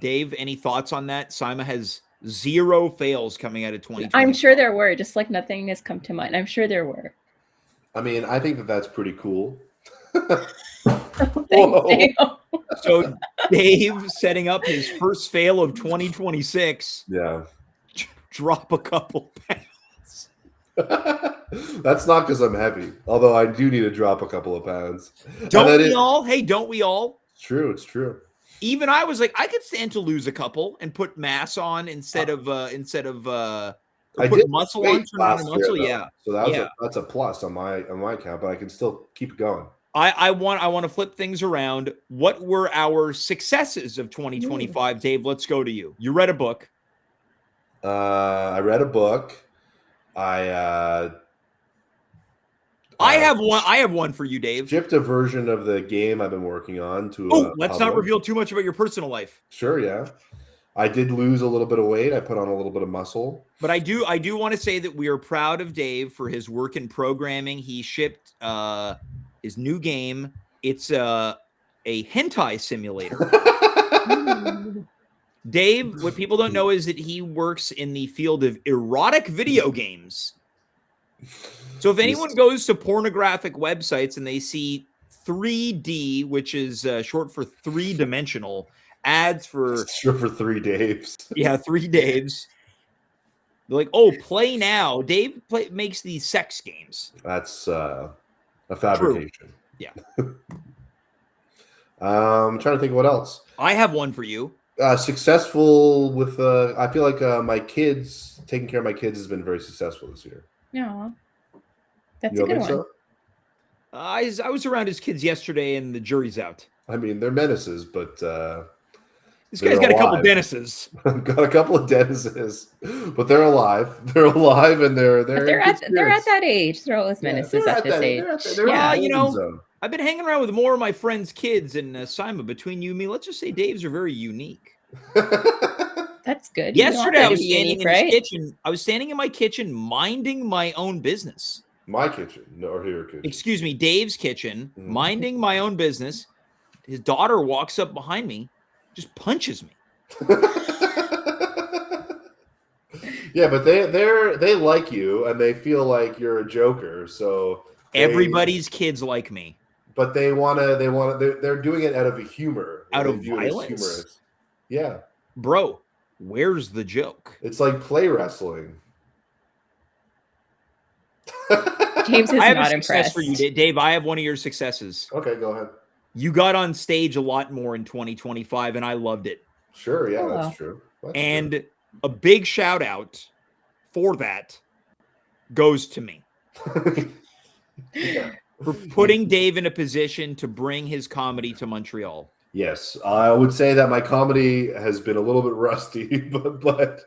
Dave, any thoughts on that? Saima has 0 fails coming out of 2020. I'm sure there were, just like nothing has come to mind. I'm sure there were. I mean, I think that's pretty cool. Thanks, so Dave setting up his first fail of 2026. Yeah. Drop a couple pounds. That's not because I'm heavy, although I do need to drop a couple of pounds. Don't we all? Hey, don't we all? It's true. It's true. Even I was like, I could stand to lose a couple and put mass on instead of I put did muscle on. last year, Muscle, yeah. So that's a plus on my account, but I can still keep it going. I want to flip things around. What were our successes of 2025, Dave? Let's go to you. You read a book. I read a book. I have one. I have one for you, Dave. Shipped a version of the game I've been working on to. Let's not reveal too much about your personal life. Sure, yeah. I did lose a little bit of weight. I put on a little bit of muscle. But I do want to say that we are proud of Dave for his work in programming. He shipped his new game. It's a hentai simulator. Dave, what people don't know is that he works in the field of erotic video games. So if anyone goes to pornographic websites and they see 3D, which is short for three-dimensional, ads for... Short for 3 Daves. Yeah, 3 Daves. They're like, oh, play now. Dave makes these sex games. That's a fabrication. True. Yeah. I'm trying to think of what else. I have one for you. Successful with, I feel like my kids, taking care of my kids has been very successful this year. Yeah. That's a good one. So? I was around his kids yesterday and the jury's out. I mean, they're menaces, but this guy's got a couple of Dennises. Got a couple of Dennises, but they're alive. They're alive, and they're at that age. They're always menaces at this age. I've been hanging around with more of my friends' kids, and Saima, between you and me, let's just say Dave's are very unique. That's good. Yesterday, I was standing in his kitchen. I was standing in my kitchen, minding my own business. My kitchen, or your kitchen? Excuse me, Dave's kitchen, minding my own business. His daughter walks up behind me, just punches me. Yeah, but they like you and they feel like you're a joker. So everybody's kids like me, but they're doing it out of a humor, out of violence. Yeah, bro, where's the joke? It's like play wrestling. James is I have not a success impressed for you, Dave. I have one of your successes. Okay, go ahead. You got on stage a lot more in 2025, and I loved it. Sure, yeah, that's true. And a big shout out for that goes to me. For putting Dave in a position to bring his comedy to Montreal. Yes, I would say that my comedy has been a little bit rusty, but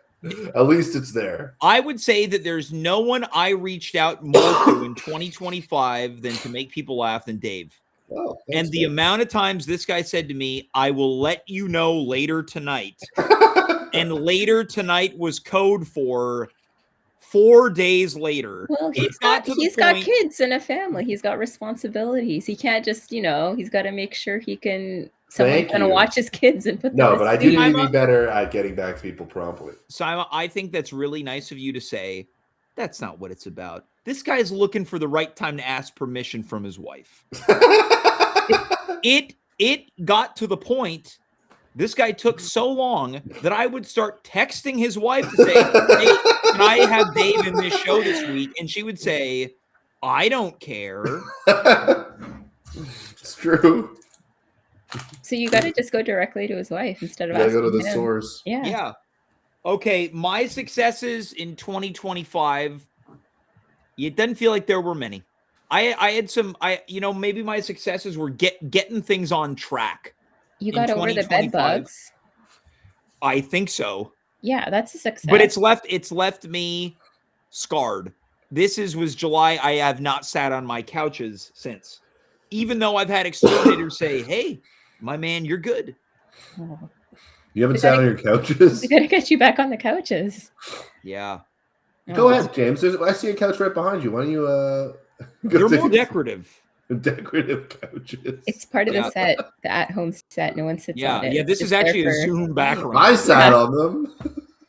at least it's there. I would say that there's no one I reached out more to in 2025 than to make people laugh than Dave. Oh, and the amount of times this guy said to me, I will let you know later tonight. And later tonight was code for 4 days later. Well, he's got kids and a family. He's got responsibilities. He can't just, he's got to make sure he can. Someone's going to watch his kids and put them No, but I do need to be better at getting back to people promptly. Saima, I think that's really nice of you to say. That's not what it's about. This guy's looking for the right time to ask permission from his wife. It got to the point. This guy took so long that I would start texting his wife to say, hey, can I have Dave in this show this week? And she would say, I don't care. It's true. So you got to just go directly to his wife instead of asking go to the source. Yeah. Okay, my successes in 2025, it doesn't feel like there were many. I had some, maybe my successes were getting things on track. You got over the bed bugs. I think so. Yeah, that's a success. But it's left me scarred. This was July. I have not sat on my couches since. Even though I've had exterminators say, hey, my man, you're good. Oh. You haven't sat on your couches? We got to get you back on the couches. Yeah. Go ahead, James. I see a couch right behind you. Why don't you They're more decorative. Decorative couches. It's part of the set, the at-home set. No one sits on it. Yeah, this is actually a Zoom background. I sat on them.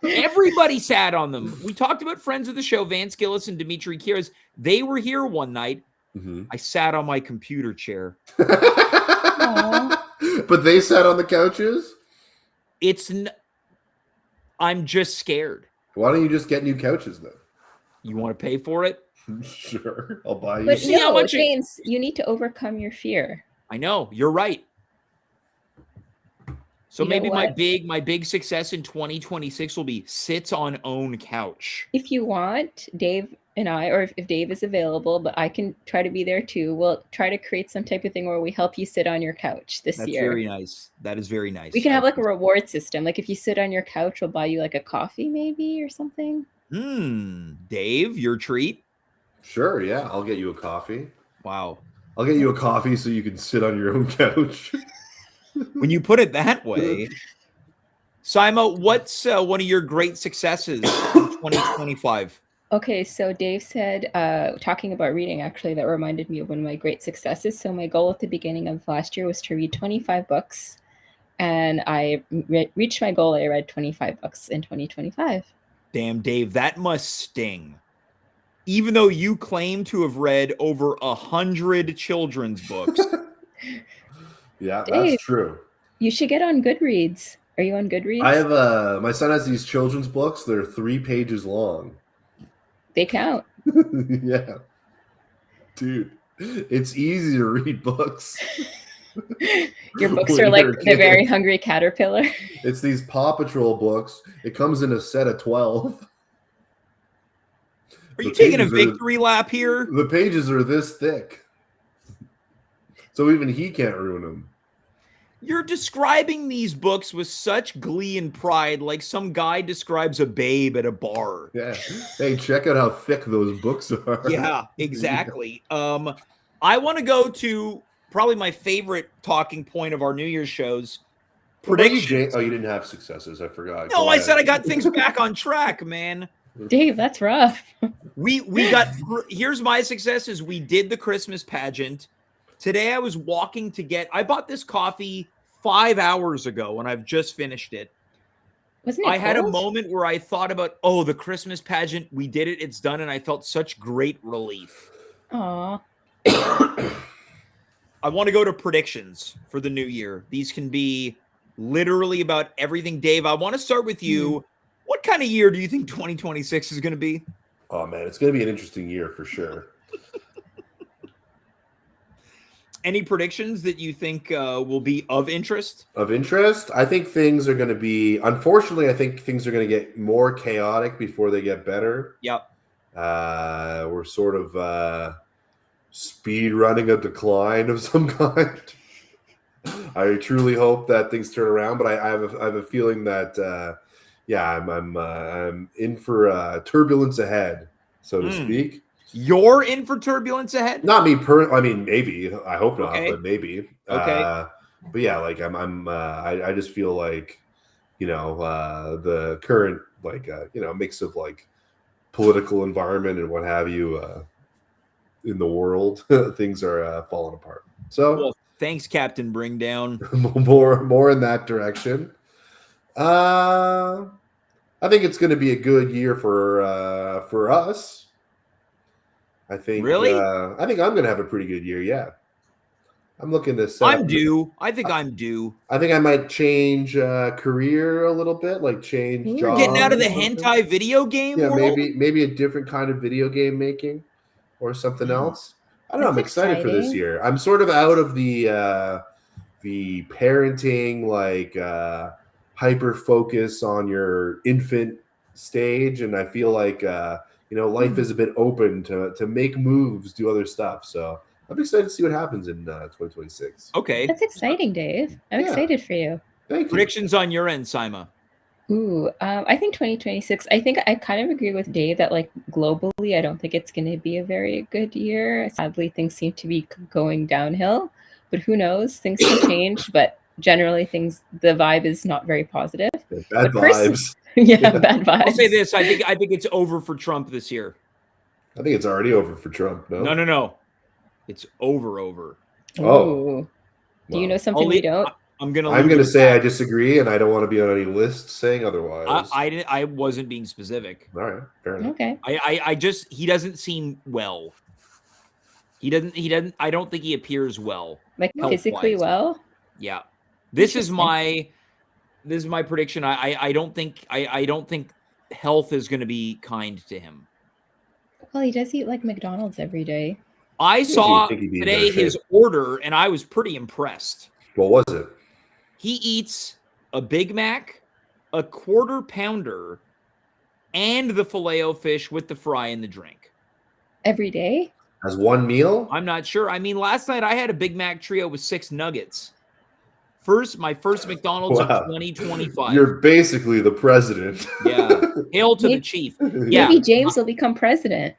Everybody sat on them. We talked about friends of the show, Vance Gillis and Dimitri Kiras. They were here one night. Mm-hmm. I sat on my computer chair. But they sat on the couches? I'm just scared. Why don't you just get new couches then? You want to pay for it? Sure, I'll buy you. But no, James, you need to overcome your fear. I know, you're right. So You know maybe what? my big success in 2026 will be sits on own couch. If you want, Dave and I, or if Dave is available, but I can try to be there too. We'll try to create some type of thing where we help you sit on your couch this That's year. very nice. That is very nice. We can have like a reward system. Like if you sit on your couch, we'll buy you like a coffee maybe or something. Dave, your treat. Sure, yeah, I'll get you a coffee. Wow. I'll get you a coffee so you can sit on your own couch. When you put it that way, Saima, what's one of your great successes in 2025? Okay, so Dave said, talking about reading, actually, that reminded me of one of my great successes. So my goal at the beginning of last year was to read 25 books, and I reached my goal. I read 25 books in 2025. Damn, Dave, that must sting. Even though you claim to have read over 100 children's books. Yeah, Dave, that's true. You should get on Goodreads. Are you on Goodreads? I have my son has these children's books. They're 3 pages long. They count. Yeah. Dude, it's easy to read books. Your books are like the Very Hungry Caterpillar. It's these Paw Patrol books. It comes in a set of 12. Are you taking a victory lap here? The pages are this thick. So even he can't ruin them. You're describing these books with such glee and pride, like some guy describes a babe at a bar. Yeah. Hey, check out how thick those books are. Yeah, exactly. I want to go to probably my favorite talking point of our New Year's shows. Predictions. Oh, you didn't have successes. I forgot. No, I said I got things back on track, man. Dave, that's rough. We got. Here's my success: is we did the Christmas pageant. Today I was walking to get. I bought this coffee 5 hours ago, and I've just finished it. Wasn't it? I had a moment where I thought about, the Christmas pageant. We did it. It's done, and I felt such great relief. Aw. I want to go to predictions for the new year. These can be literally about everything. Dave, I want to start with you. What kind of year do you think 2026 is going to be? Oh, man, it's going to be an interesting year for sure. Any predictions that you think will be of interest? Of interest? I think things are going to be, unfortunately, I think things are going to get more chaotic before they get better. Yep. We're sort of speed running a decline of some kind. I truly hope that things turn around, but I have a feeling that I'm in for turbulence ahead, so to speak. You're in for turbulence ahead? Not me I mean, maybe. I hope not, but maybe. Okay. But yeah, like I just feel like, the current mix of like political environment and what have you in the world, things are falling apart. So, well, thanks, Captain Bringdown. more in that direction. I think it's going to be a good year for us. I think. Really? I think I'm going to have a pretty good year. Yeah. I'm looking to set. I'm due. I think I'm due. I think I might change career a little bit, like change job. Getting out of the hentai video game world? Maybe a different kind of video game making or something else. I don't know. I'm excited for this year. I'm sort of out of the parenting, like hyper focus on your infant stage, and I feel like life is a bit open to make moves, do other stuff. So I'm excited to see what happens in 2026. Okay, that's exciting, Dave. I'm excited for you. Thank you. Predictions on your end, Saima? Ooh, I think 2026. I think I kind of agree with Dave that like globally, I don't think it's going to be a very good year. Sadly, things seem to be going downhill, but who knows? Things can change. But generally, the vibe is not very positive. Bad vibes. Bad vibes. I'll say this: I think it's over for Trump this year. I think it's already over for Trump. No. It's over. Oh, do you know something we don't? I'm gonna say I disagree, and I don't want to be on any list saying otherwise. I wasn't being specific. All right, fair enough. Okay. He doesn't seem well. He doesn't. I don't think he appears well. Like physically well. Yeah. This is my prediction. I don't think health is going to be kind to him. Well, he does eat like McDonald's every day. I saw today his order, and I was pretty impressed. What was it? He eats a Big Mac, a quarter pounder, and the Filet-O-Fish with the fry and the drink. Every day? As one meal? I'm not sure. I mean, last night I had a Big Mac trio with 6 nuggets. My first McDonald's of 2025. You're basically the president. Yeah. Hail to the chief. Yeah. Maybe James will become president.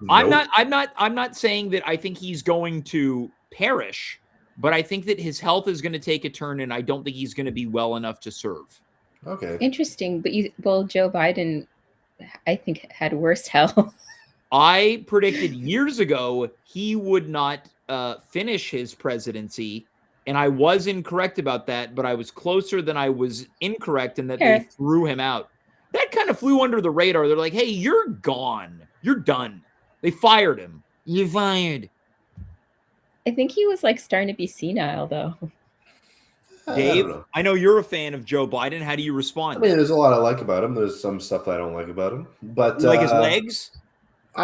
I'm not saying that I think he's going to perish, but I think that his health is going to take a turn, and I don't think he's going to be well enough to serve. Okay. Interesting. But Joe Biden, I think, had worse health. I predicted years ago he would not finish his presidency, and I was incorrect about that, but I was closer than I was incorrect in that they threw him out. That kind of flew under the radar. They're like, hey, you're gone. You're done. They fired him. You're fired. I think he was like starting to be senile, though. Dave, I know you're a fan of Joe Biden. How do you respond? I mean, there's a lot I like about him. There's some stuff I don't like about him. But you like his legs?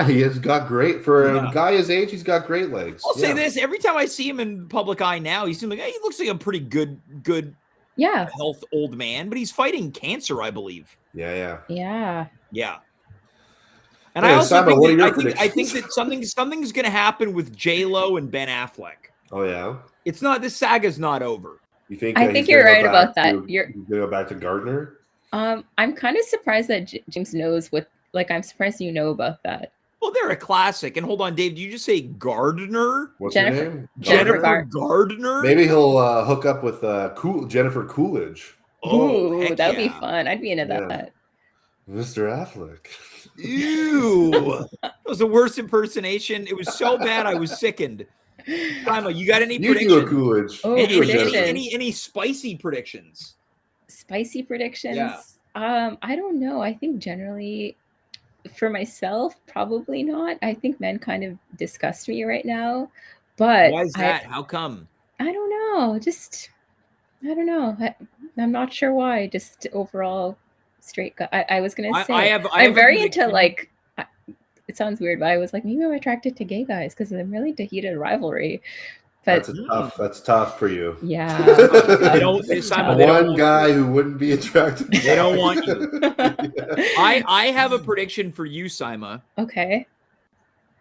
He has got great for a guy his age. He's got great legs. I'll say this: every time I see him in the public eye now, he seems like he looks like a pretty good health old man. But he's fighting cancer, I believe. Yeah. And I also think that something's going to happen with J-Lo and Ben Affleck. Oh yeah, it's not. This saga's not over. You think? I think you're right about that. You're going to go back to Gardner. I'm kind of surprised that James knows what. Like, I'm surprised you know about that. Well, they're a classic. And hold on, Dave, did you just say Gardner? What's her name? Jennifer Gardner? Maybe he'll hook up with Jennifer Coolidge. Ooh, that would be fun. I'd be into that. Mr. Affleck. Ew. That was the worst impersonation. It was so bad I was sickened. Saima, you got any predictions? You do a Coolidge. Oh, any spicy predictions? Spicy predictions? Yeah. I don't know. I think generally for myself, probably not. I think men kind of disgust me right now. But why is that? How come? I don't know. I don't know. I'm not sure why. Just overall straight guy. I was gonna say I'm very into like. It sounds weird, but I was like, maybe I'm attracted to gay guys because I'm really into heated rivalry. But that's tough for you. Yeah. One guy who wouldn't be attracted. They don't want you. I have a prediction for you, Saima. Okay.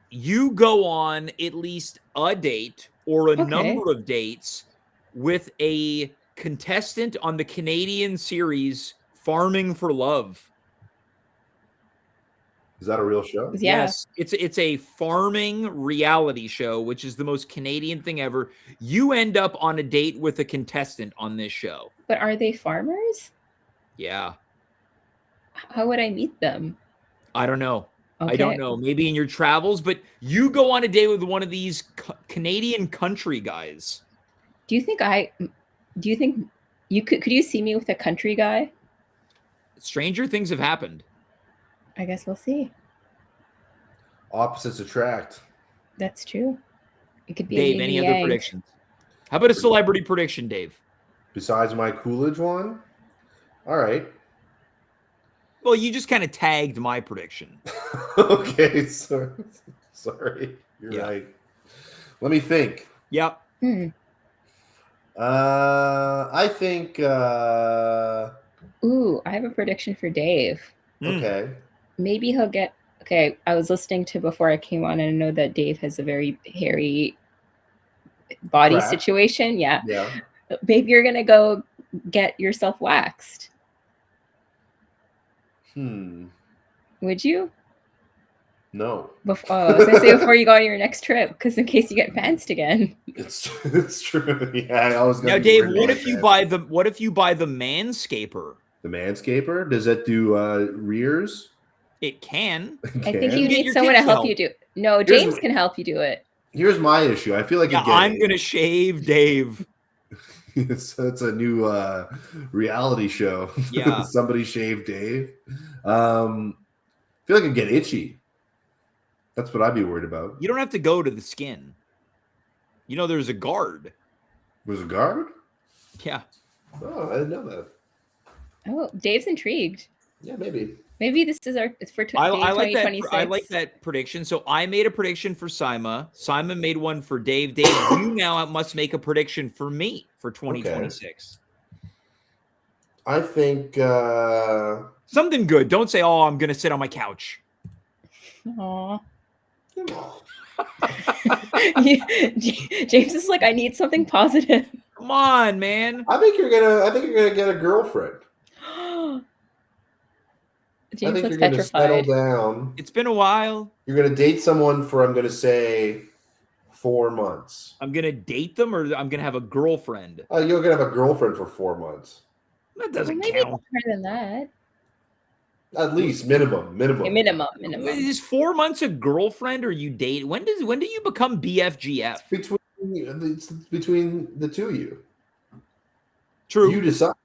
You go on at least a date or a number of dates with a contestant on the Canadian series Farming for Love. Is that a real show? Yeah. Yes, it's a farming reality show, which is the most Canadian thing ever. You end up on a date with a contestant on this show. But are they farmers? Yeah. How would I meet them? I don't know. Okay. I don't know. Maybe in your travels, but you go on a date with one of these Canadian country guys. Do you think you could you see me with a country guy? Stranger things have happened. I guess we'll see. Opposites attract. That's true. It could be Dave, any other predictions? How about a celebrity prediction, Dave? Besides my Coolidge one? All right. Well, you just kind of tagged my prediction. Okay, sorry. You're right. Let me think. Yep. I think Ooh, I have a prediction for Dave. Okay. Maybe he'll get okay. I was listening to before I came on, and I know that Dave has a very hairy body situation. Yeah. Maybe you're gonna go get yourself waxed. Would you? No. I was gonna say before you go on your next trip, because in case you get pantsed again. It's true. Yeah, I was gonna. Now, Dave, what if you buy the Manscaper? The Manscaper? Does that do rears? It can. I think you need someone to help you do it. No, James can help you do it. Here's my issue. I feel like I'm gonna shave Dave. It's a new reality show. Yeah. Somebody shave Dave. I feel like I get itchy. That's what I'd be worried about. You don't have to go to the skin. You know, there's a guard. There's a guard? Yeah. Oh, I didn't know that. Oh, Dave's intrigued. Yeah, maybe. Maybe this is it's for 2026. I like that prediction. So I made a prediction for Saima. Saima made one for Dave. Dave, you now must make a prediction for me for 2026. I think Something good. Don't say, "Oh, I'm gonna sit on my couch." Aw. James is like, I need something positive. Come on, man. I think you're gonna get a girlfriend. I James think looks you're gonna settle petrified. down. It's been a while. You're gonna date someone for, I'm gonna say, 4 months. I'm gonna date them, or I'm gonna have a girlfriend. You're gonna have a girlfriend for 4 months. That Well, doesn't maybe count. longer than that. At least minimum. Okay, minimum. Is 4 months a girlfriend, or you date? When do you become BFGF? It's between the two of you. True. You decide.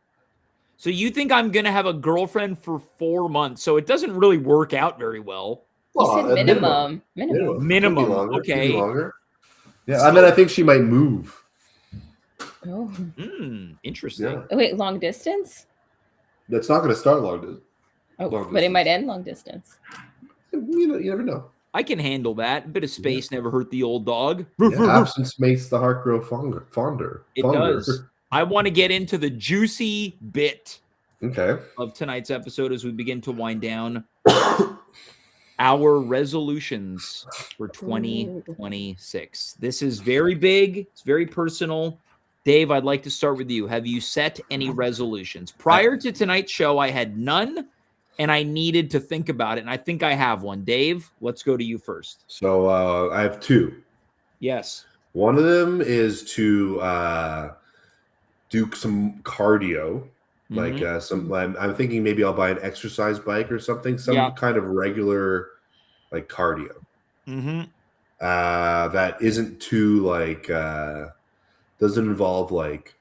So you think I'm gonna have a girlfriend for 4 months? So it doesn't really work out very well. You said a minimum. Could be Minimum. longer. Okay. Could be longer. Yeah, I mean, I think she might move. Oh. Interesting. Yeah. Wait, long distance? That's not going to start long distance. Oh, Long but it might distance. end long distance. You never know. I can handle that. A bit of space never hurt the old dog. Yeah, absence makes the heart grow fonder. It does. I want to get into the juicy bit Okay. of tonight's episode as we begin to wind down our resolutions for 2026. This is very big. It's very personal. Dave, I'd like to start with you. Have you set any resolutions? Prior to tonight's show, I had none, and I needed to think about it, and I think I have one. Dave, let's go to you first. So I have 2. Yes. One of them is to do some cardio. Like I'm thinking maybe I'll buy an exercise bike or something, some kind of regular like cardio. That isn't too like doesn't involve like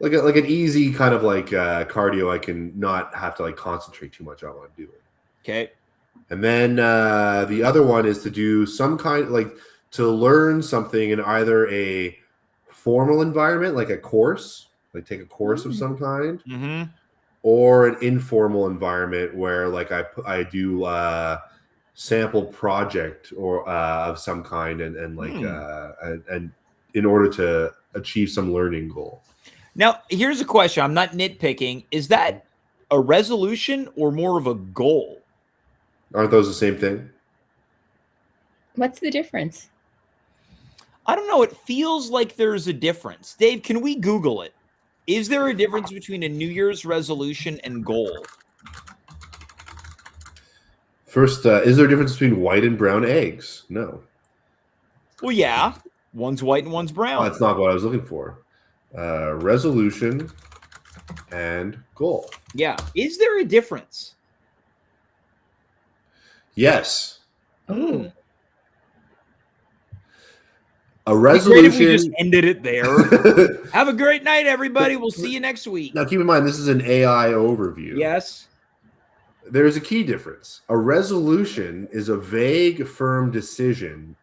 an easy kind of like cardio I can not have to like concentrate too much on what I'm doing. Okay. And then the other one is to do some kind like to learn something in either a formal environment, like a course, like take a course of some kind, or an informal environment where like I do sample project or of some kind and like and in order to achieve some learning goal. Now, here's a question. I'm not nitpicking. Is that a resolution or more of a goal? Aren't those the same thing? What's the difference? I don't know. It feels like there's a difference. Dave, can we Google it? Is there a difference between a New Year's resolution and goal? First, is there a difference between white and brown eggs? No. Well, yeah. One's white and one's brown. Oh, that's not what I was looking for. Resolution and goal. Yeah. Is there a difference? Yes. Oh. A resolution. Great if we just ended it there. Have a great night, everybody. We'll see you next week. Now, keep in mind, this is an AI overview. Yes. There's a key difference. A resolution is a vague, firm decision,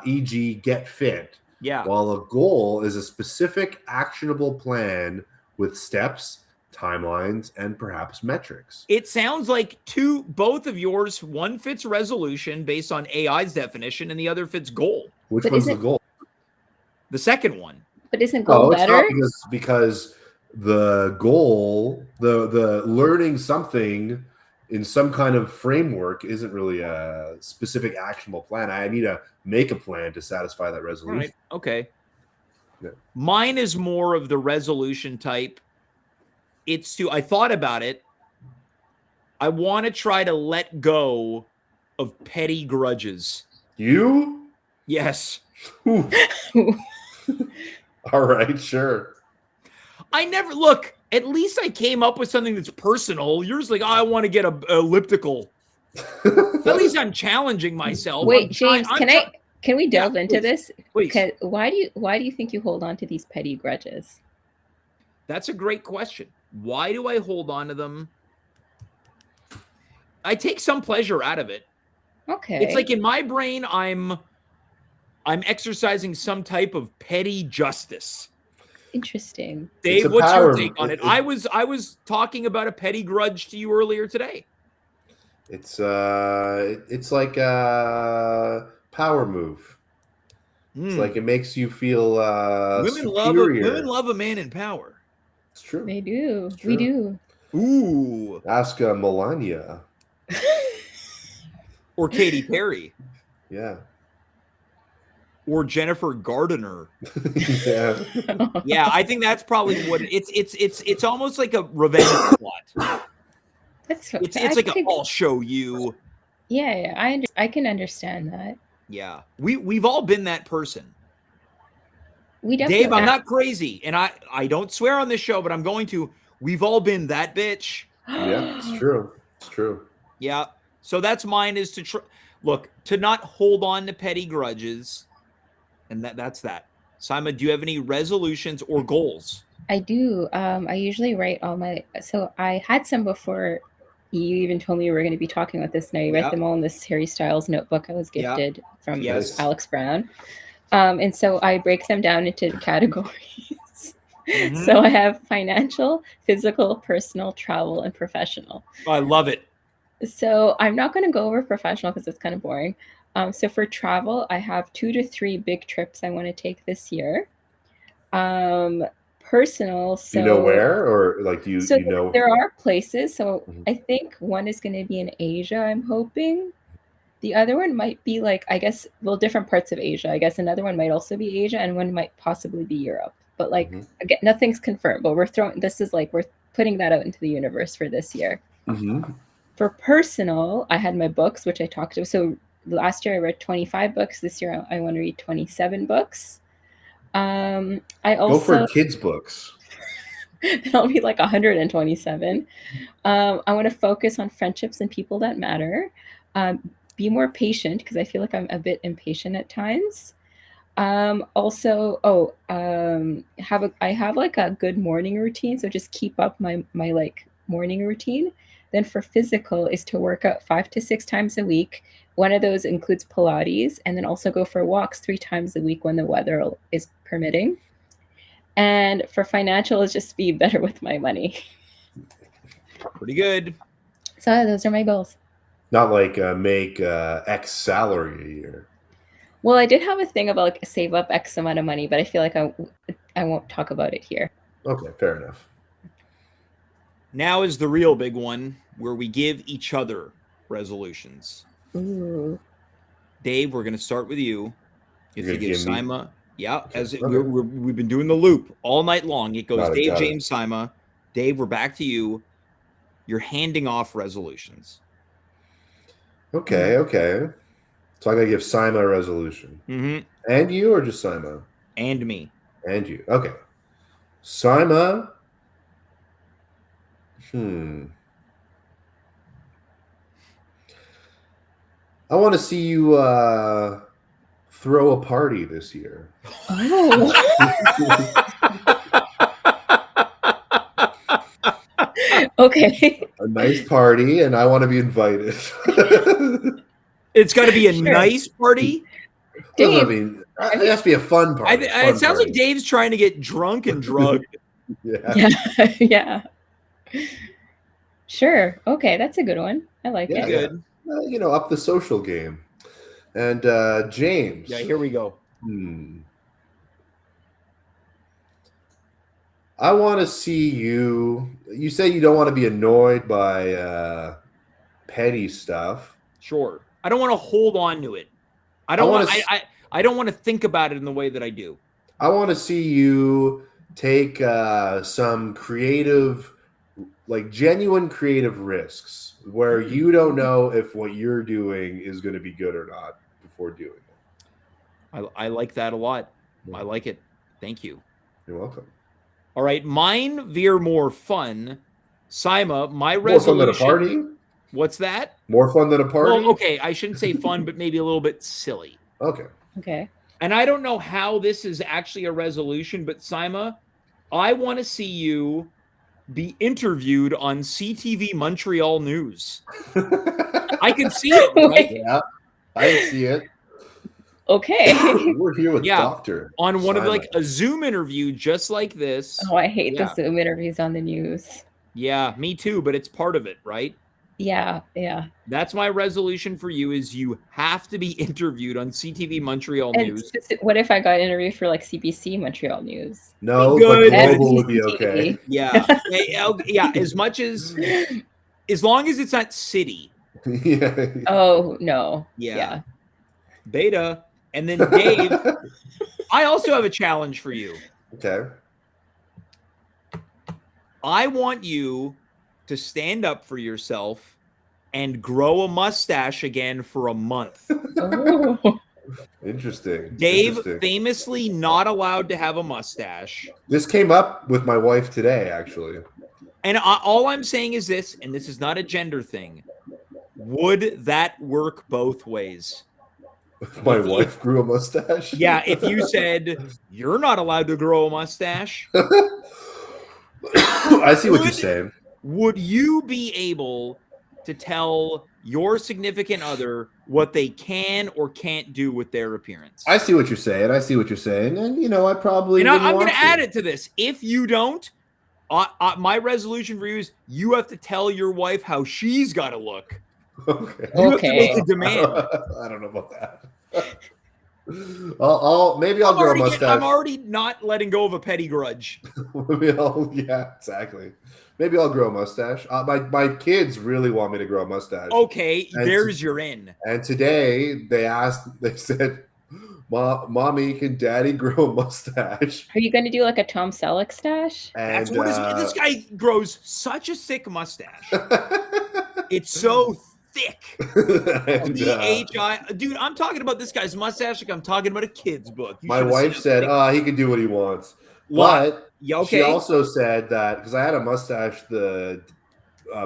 e.g., get fit. Yeah. While a goal is a specific, actionable plan with steps, timelines, and perhaps metrics. It sounds like both of yours, one fits resolution based on AI's definition, and the other fits goal. Which one's the goal? The second one. But isn't goal better? It's not because the goal, the learning something in some kind of framework isn't really a specific actionable plan. I need to make a plan to satisfy that resolution. Right. Okay. Yeah. Mine is more of the resolution type. I thought about it. I want to try to let go of petty grudges. You? Yes. All right, sure. I never look. At least I came up with something that's personal. Yours like, I want to get a elliptical. At least I'm challenging myself. Wait, James, can we delve into this? Please. Why do you think you hold on to these petty grudges? That's a great question. Why do I hold on to them? I take some pleasure out of it. Okay. It's like in my brain, I'm exercising some type of petty justice. Interesting. Dave, what's your take on it? I was talking about a petty grudge to you earlier today. It's like a power move. It's like it makes you feel women superior. love a man in power. It's true. They do. It's We true. do. Ooh. Ask Melania. Or Katy Perry. Yeah. Or Jennifer Gardner. Yeah. Yeah, I think that's probably what it's almost like a revenge plot. That's It's like I'll show you. Yeah, I can understand that. Yeah. We've all been that person. We definitely Dave, I'm not crazy, and I don't swear on this show, but I'm going to. We've all been that bitch. Yeah, it's true. It's true. Yeah. So that's mine is to look, to not hold on to petty grudges. And that's that. Saima, do you have any resolutions or goals? I do. I usually write all my. So I had some before you even told me we were going to be talking about this. And I write them all in this Harry Styles notebook I was gifted from Alex Brown. And so I break them down into categories. Mm-hmm. So I have financial, physical, personal, travel, and professional. Oh, I love it. So I'm not going to go over professional because it's kind of boring. So for travel, I have 2 to 3 big trips I want to take this year. Personal, so you know where, or like you know there are places. So I think one is going to be in Asia, I'm hoping. The other one might be like, I guess, well, different parts of Asia. I guess another one might also be Asia, and one might possibly be Europe. But like, again, nothing's confirmed. But we're putting that out into the universe for this year. For personal, I had my books, which I talked about. So last year I read 25 books. This year I want to read 27 books. I also go for kids' books. It'll be like 127. I want to focus on friendships and people that matter. Be more patient because I feel like I'm a bit impatient at times. I have like a good morning routine, so just keep up my like morning routine. Then for physical is to work out 5 to 6 times a week. One of those includes Pilates, and then also go for walks 3 times a week when the weather is permitting. And for financial is just be better with my money. Pretty good. So those are my goals. Not like make X salary a year. Well, I did have a thing about like save up X amount of money, but I feel like I won't talk about it here. Okay, fair enough. Now is the real big one where we give each other resolutions. Ooh. Dave, we're going to start with you. If you give Saima, okay. We've been doing the loop all night long. It goes Dave, James, Saima. Dave, we're back to you. You're handing off resolutions. Okay. So I got to give Saima a resolution. And you, or just Saima? And me. And you. Okay. Saima. I want to see you throw a party this year. Oh. Okay. A nice party, and I want to be invited. It's got to be a nice party. Dave, I mean, it has to be a fun party. It sounds like Dave's trying to get drunk and drugged. Yeah. Sure. Okay, that's a good one. I like it. Good. Up the social game. And James. Yeah, here we go. I want to see you. You say you don't want to be annoyed by petty stuff. Sure. I don't want to hold on to it. I don't want to think about it in the way that I do. I want to see you take some creative, like genuine creative risks where you don't know if what you're doing is going to be good or not before doing it. I like that a lot. I like it. Thank you. You're welcome. All right. Mine veer more fun. Saima, my more resolution. More fun than a party? What's that? More fun than a party? Well, okay. I shouldn't say fun, but maybe a little bit silly. Okay. And I don't know how this is actually a resolution, but Saima, I want to see you be interviewed on CTV Montreal News. I can see it, right? Yeah, I can see it. Okay. We're here with Dr. On one of like a Zoom interview just like this. Oh, I hate the Zoom interviews on the news. Yeah, me too, but it's part of it, right? Yeah. That's my resolution for you is you have to be interviewed on CTV Montreal And News. what if I got interviewed for like CBC Montreal News? No, Good. but global would be FBC. okay. Yeah. Yeah. As long as it's not city. Yeah. Oh no. Yeah. Beta. And then Dave, I also have a challenge for you. Okay. I want you to stand up for yourself and grow a mustache again for a month. Oh. Interesting. Dave, Interesting. famously not allowed to have a mustache. This came up with my wife today, actually. And all I'm saying is this, and this is not a gender thing. Would that work both ways? If my wife grew a mustache? Yeah, if you said, you're not allowed to grow a mustache. I see what you're saying. Would you be able to tell your significant other what they can or can't do with their appearance? I see what you're saying. And, I probably And I'm going to add it to this. If you don't, my resolution for you is you have to tell your wife how she's got to look. Okay. You have to make a demand. I don't know about that. I'll grow a mustache. I'm already not letting go of a petty grudge. Yeah, exactly. Maybe I'll grow a mustache. My kids really want me to grow a mustache. Okay, there's your in. And today they said, "Mommy, can Daddy grow a mustache?" Are you going to do like a Tom Selleck stash? And That's what this guy grows such a thick mustache. It's so thick. Dude, I'm talking about this guy's mustache like I'm talking about a kid's book. My wife said, he can do what he wants. What? But Yeah, okay. She also said that because I had a mustache the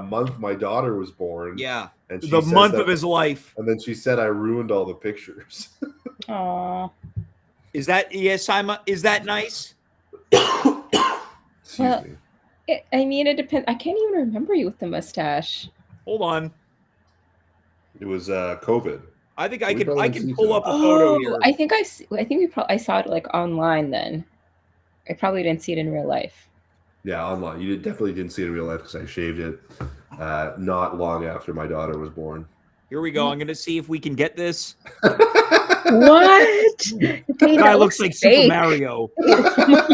month my daughter was born. Yeah. And the month of his life. And then she said I ruined all the pictures. Aww. Is that, Saima, is that nice? Excuse me. It depends. I can't even remember you with the mustache. Hold on. It was COVID. I think I can pull up a photo here. I saw it like online then. I probably didn't see it in real life. Yeah, online. You definitely didn't see it in real life because I shaved it not long after my daughter was born. Here we go. I'm going to see if we can get this. What? The guy looks like Super Mario. He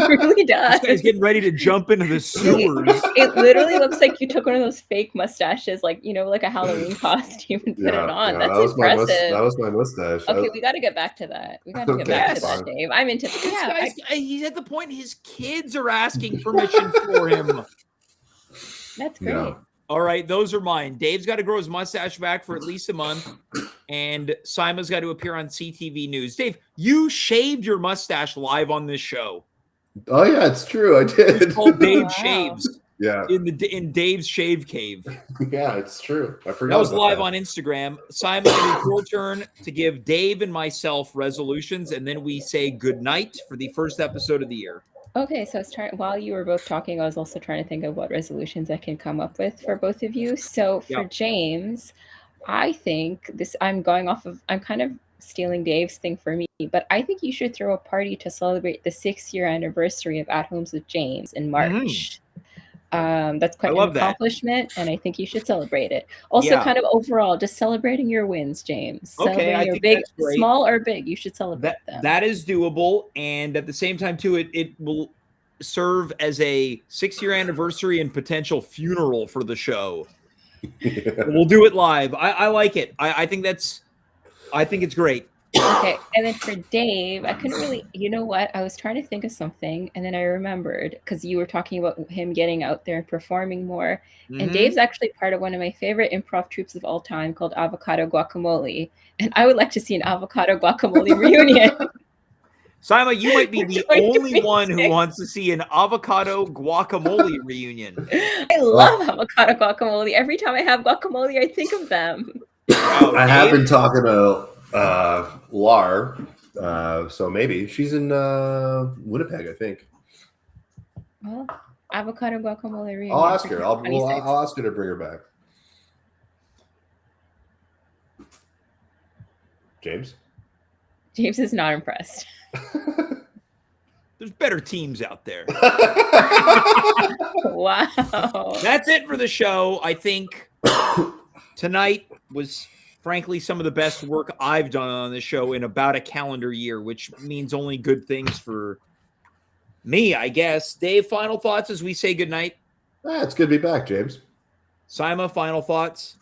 really does. This guy's getting ready to jump into the sewers. It literally looks like you took one of those fake mustaches, like like a Halloween costume and put it on. That's impressive. That was my mustache. Okay, we got to get back to that. We got to get back to that, Dave. I'm into this. He's at the point his kids are asking permission for him. That's great. Yeah. All right, those are mine. Dave's got to grow his mustache back for at least a month, and Saima's got to appear on CTV News. Dave, you shaved your mustache live on this show. Oh yeah, it's true. I did. It's called Dave Shaves. Yeah. In Dave's Shave Cave. Yeah, it's true. I forgot. That was live on Instagram. Saima, it is your turn to give Dave and myself resolutions, and then we say good night for the first episode of the year. Okay, so while you were both talking, I was also trying to think of what resolutions I can come up with for both of you. So for James, I think I'm kind of stealing Dave's thing for me, but I think you should throw a party to celebrate the 6-year anniversary of At Homes with James in March. That's quite an accomplishment, and I think you should celebrate it. Also, kind of overall, just celebrating your wins, James. Okay, I think that's great. Small or big, you should celebrate them. That is doable, and at the same time, too, it will serve as a 6-year anniversary and potential funeral for the show. We'll do it live. I like it. I think it's great. Okay, and then for Dave, I couldn't really, I was trying to think of something, and then I remembered, because you were talking about him getting out there and performing more, and Dave's actually part of one of my favorite improv troupes of all time called Avocado Guacamole, and I would like to see an Avocado Guacamole reunion. Saima, you might be the only one who wants to see an avocado guacamole reunion. I love avocado guacamole. Every time I have guacamole, I think of them. I have been talking to Lar, so maybe she's in Winnipeg, I think. Well, avocado guacamole reunion. I'll ask her. I'll ask her to bring her back. James is not impressed. There's better teams out there. Wow. That's it for the show. I think Tonight was frankly some of the best work I've done on this show in about a calendar year, which means only good things for me, I guess. Dave, final thoughts as we say goodnight? It's good to be back, James. Saima, final thoughts?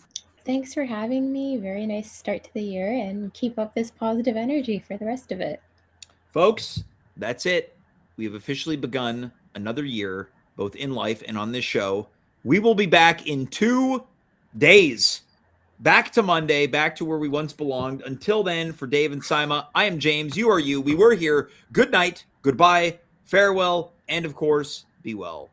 Thanks for having me. Very nice start to the year, and keep up this positive energy for the rest of it. Folks, that's it. We have officially begun another year, both in life and on this show. We will be back in 2 days. Back to Monday, back to where we once belonged. Until then, for Dave and Saima, I am James. You are you. We were here. Good night, goodbye, farewell, and of course, be well.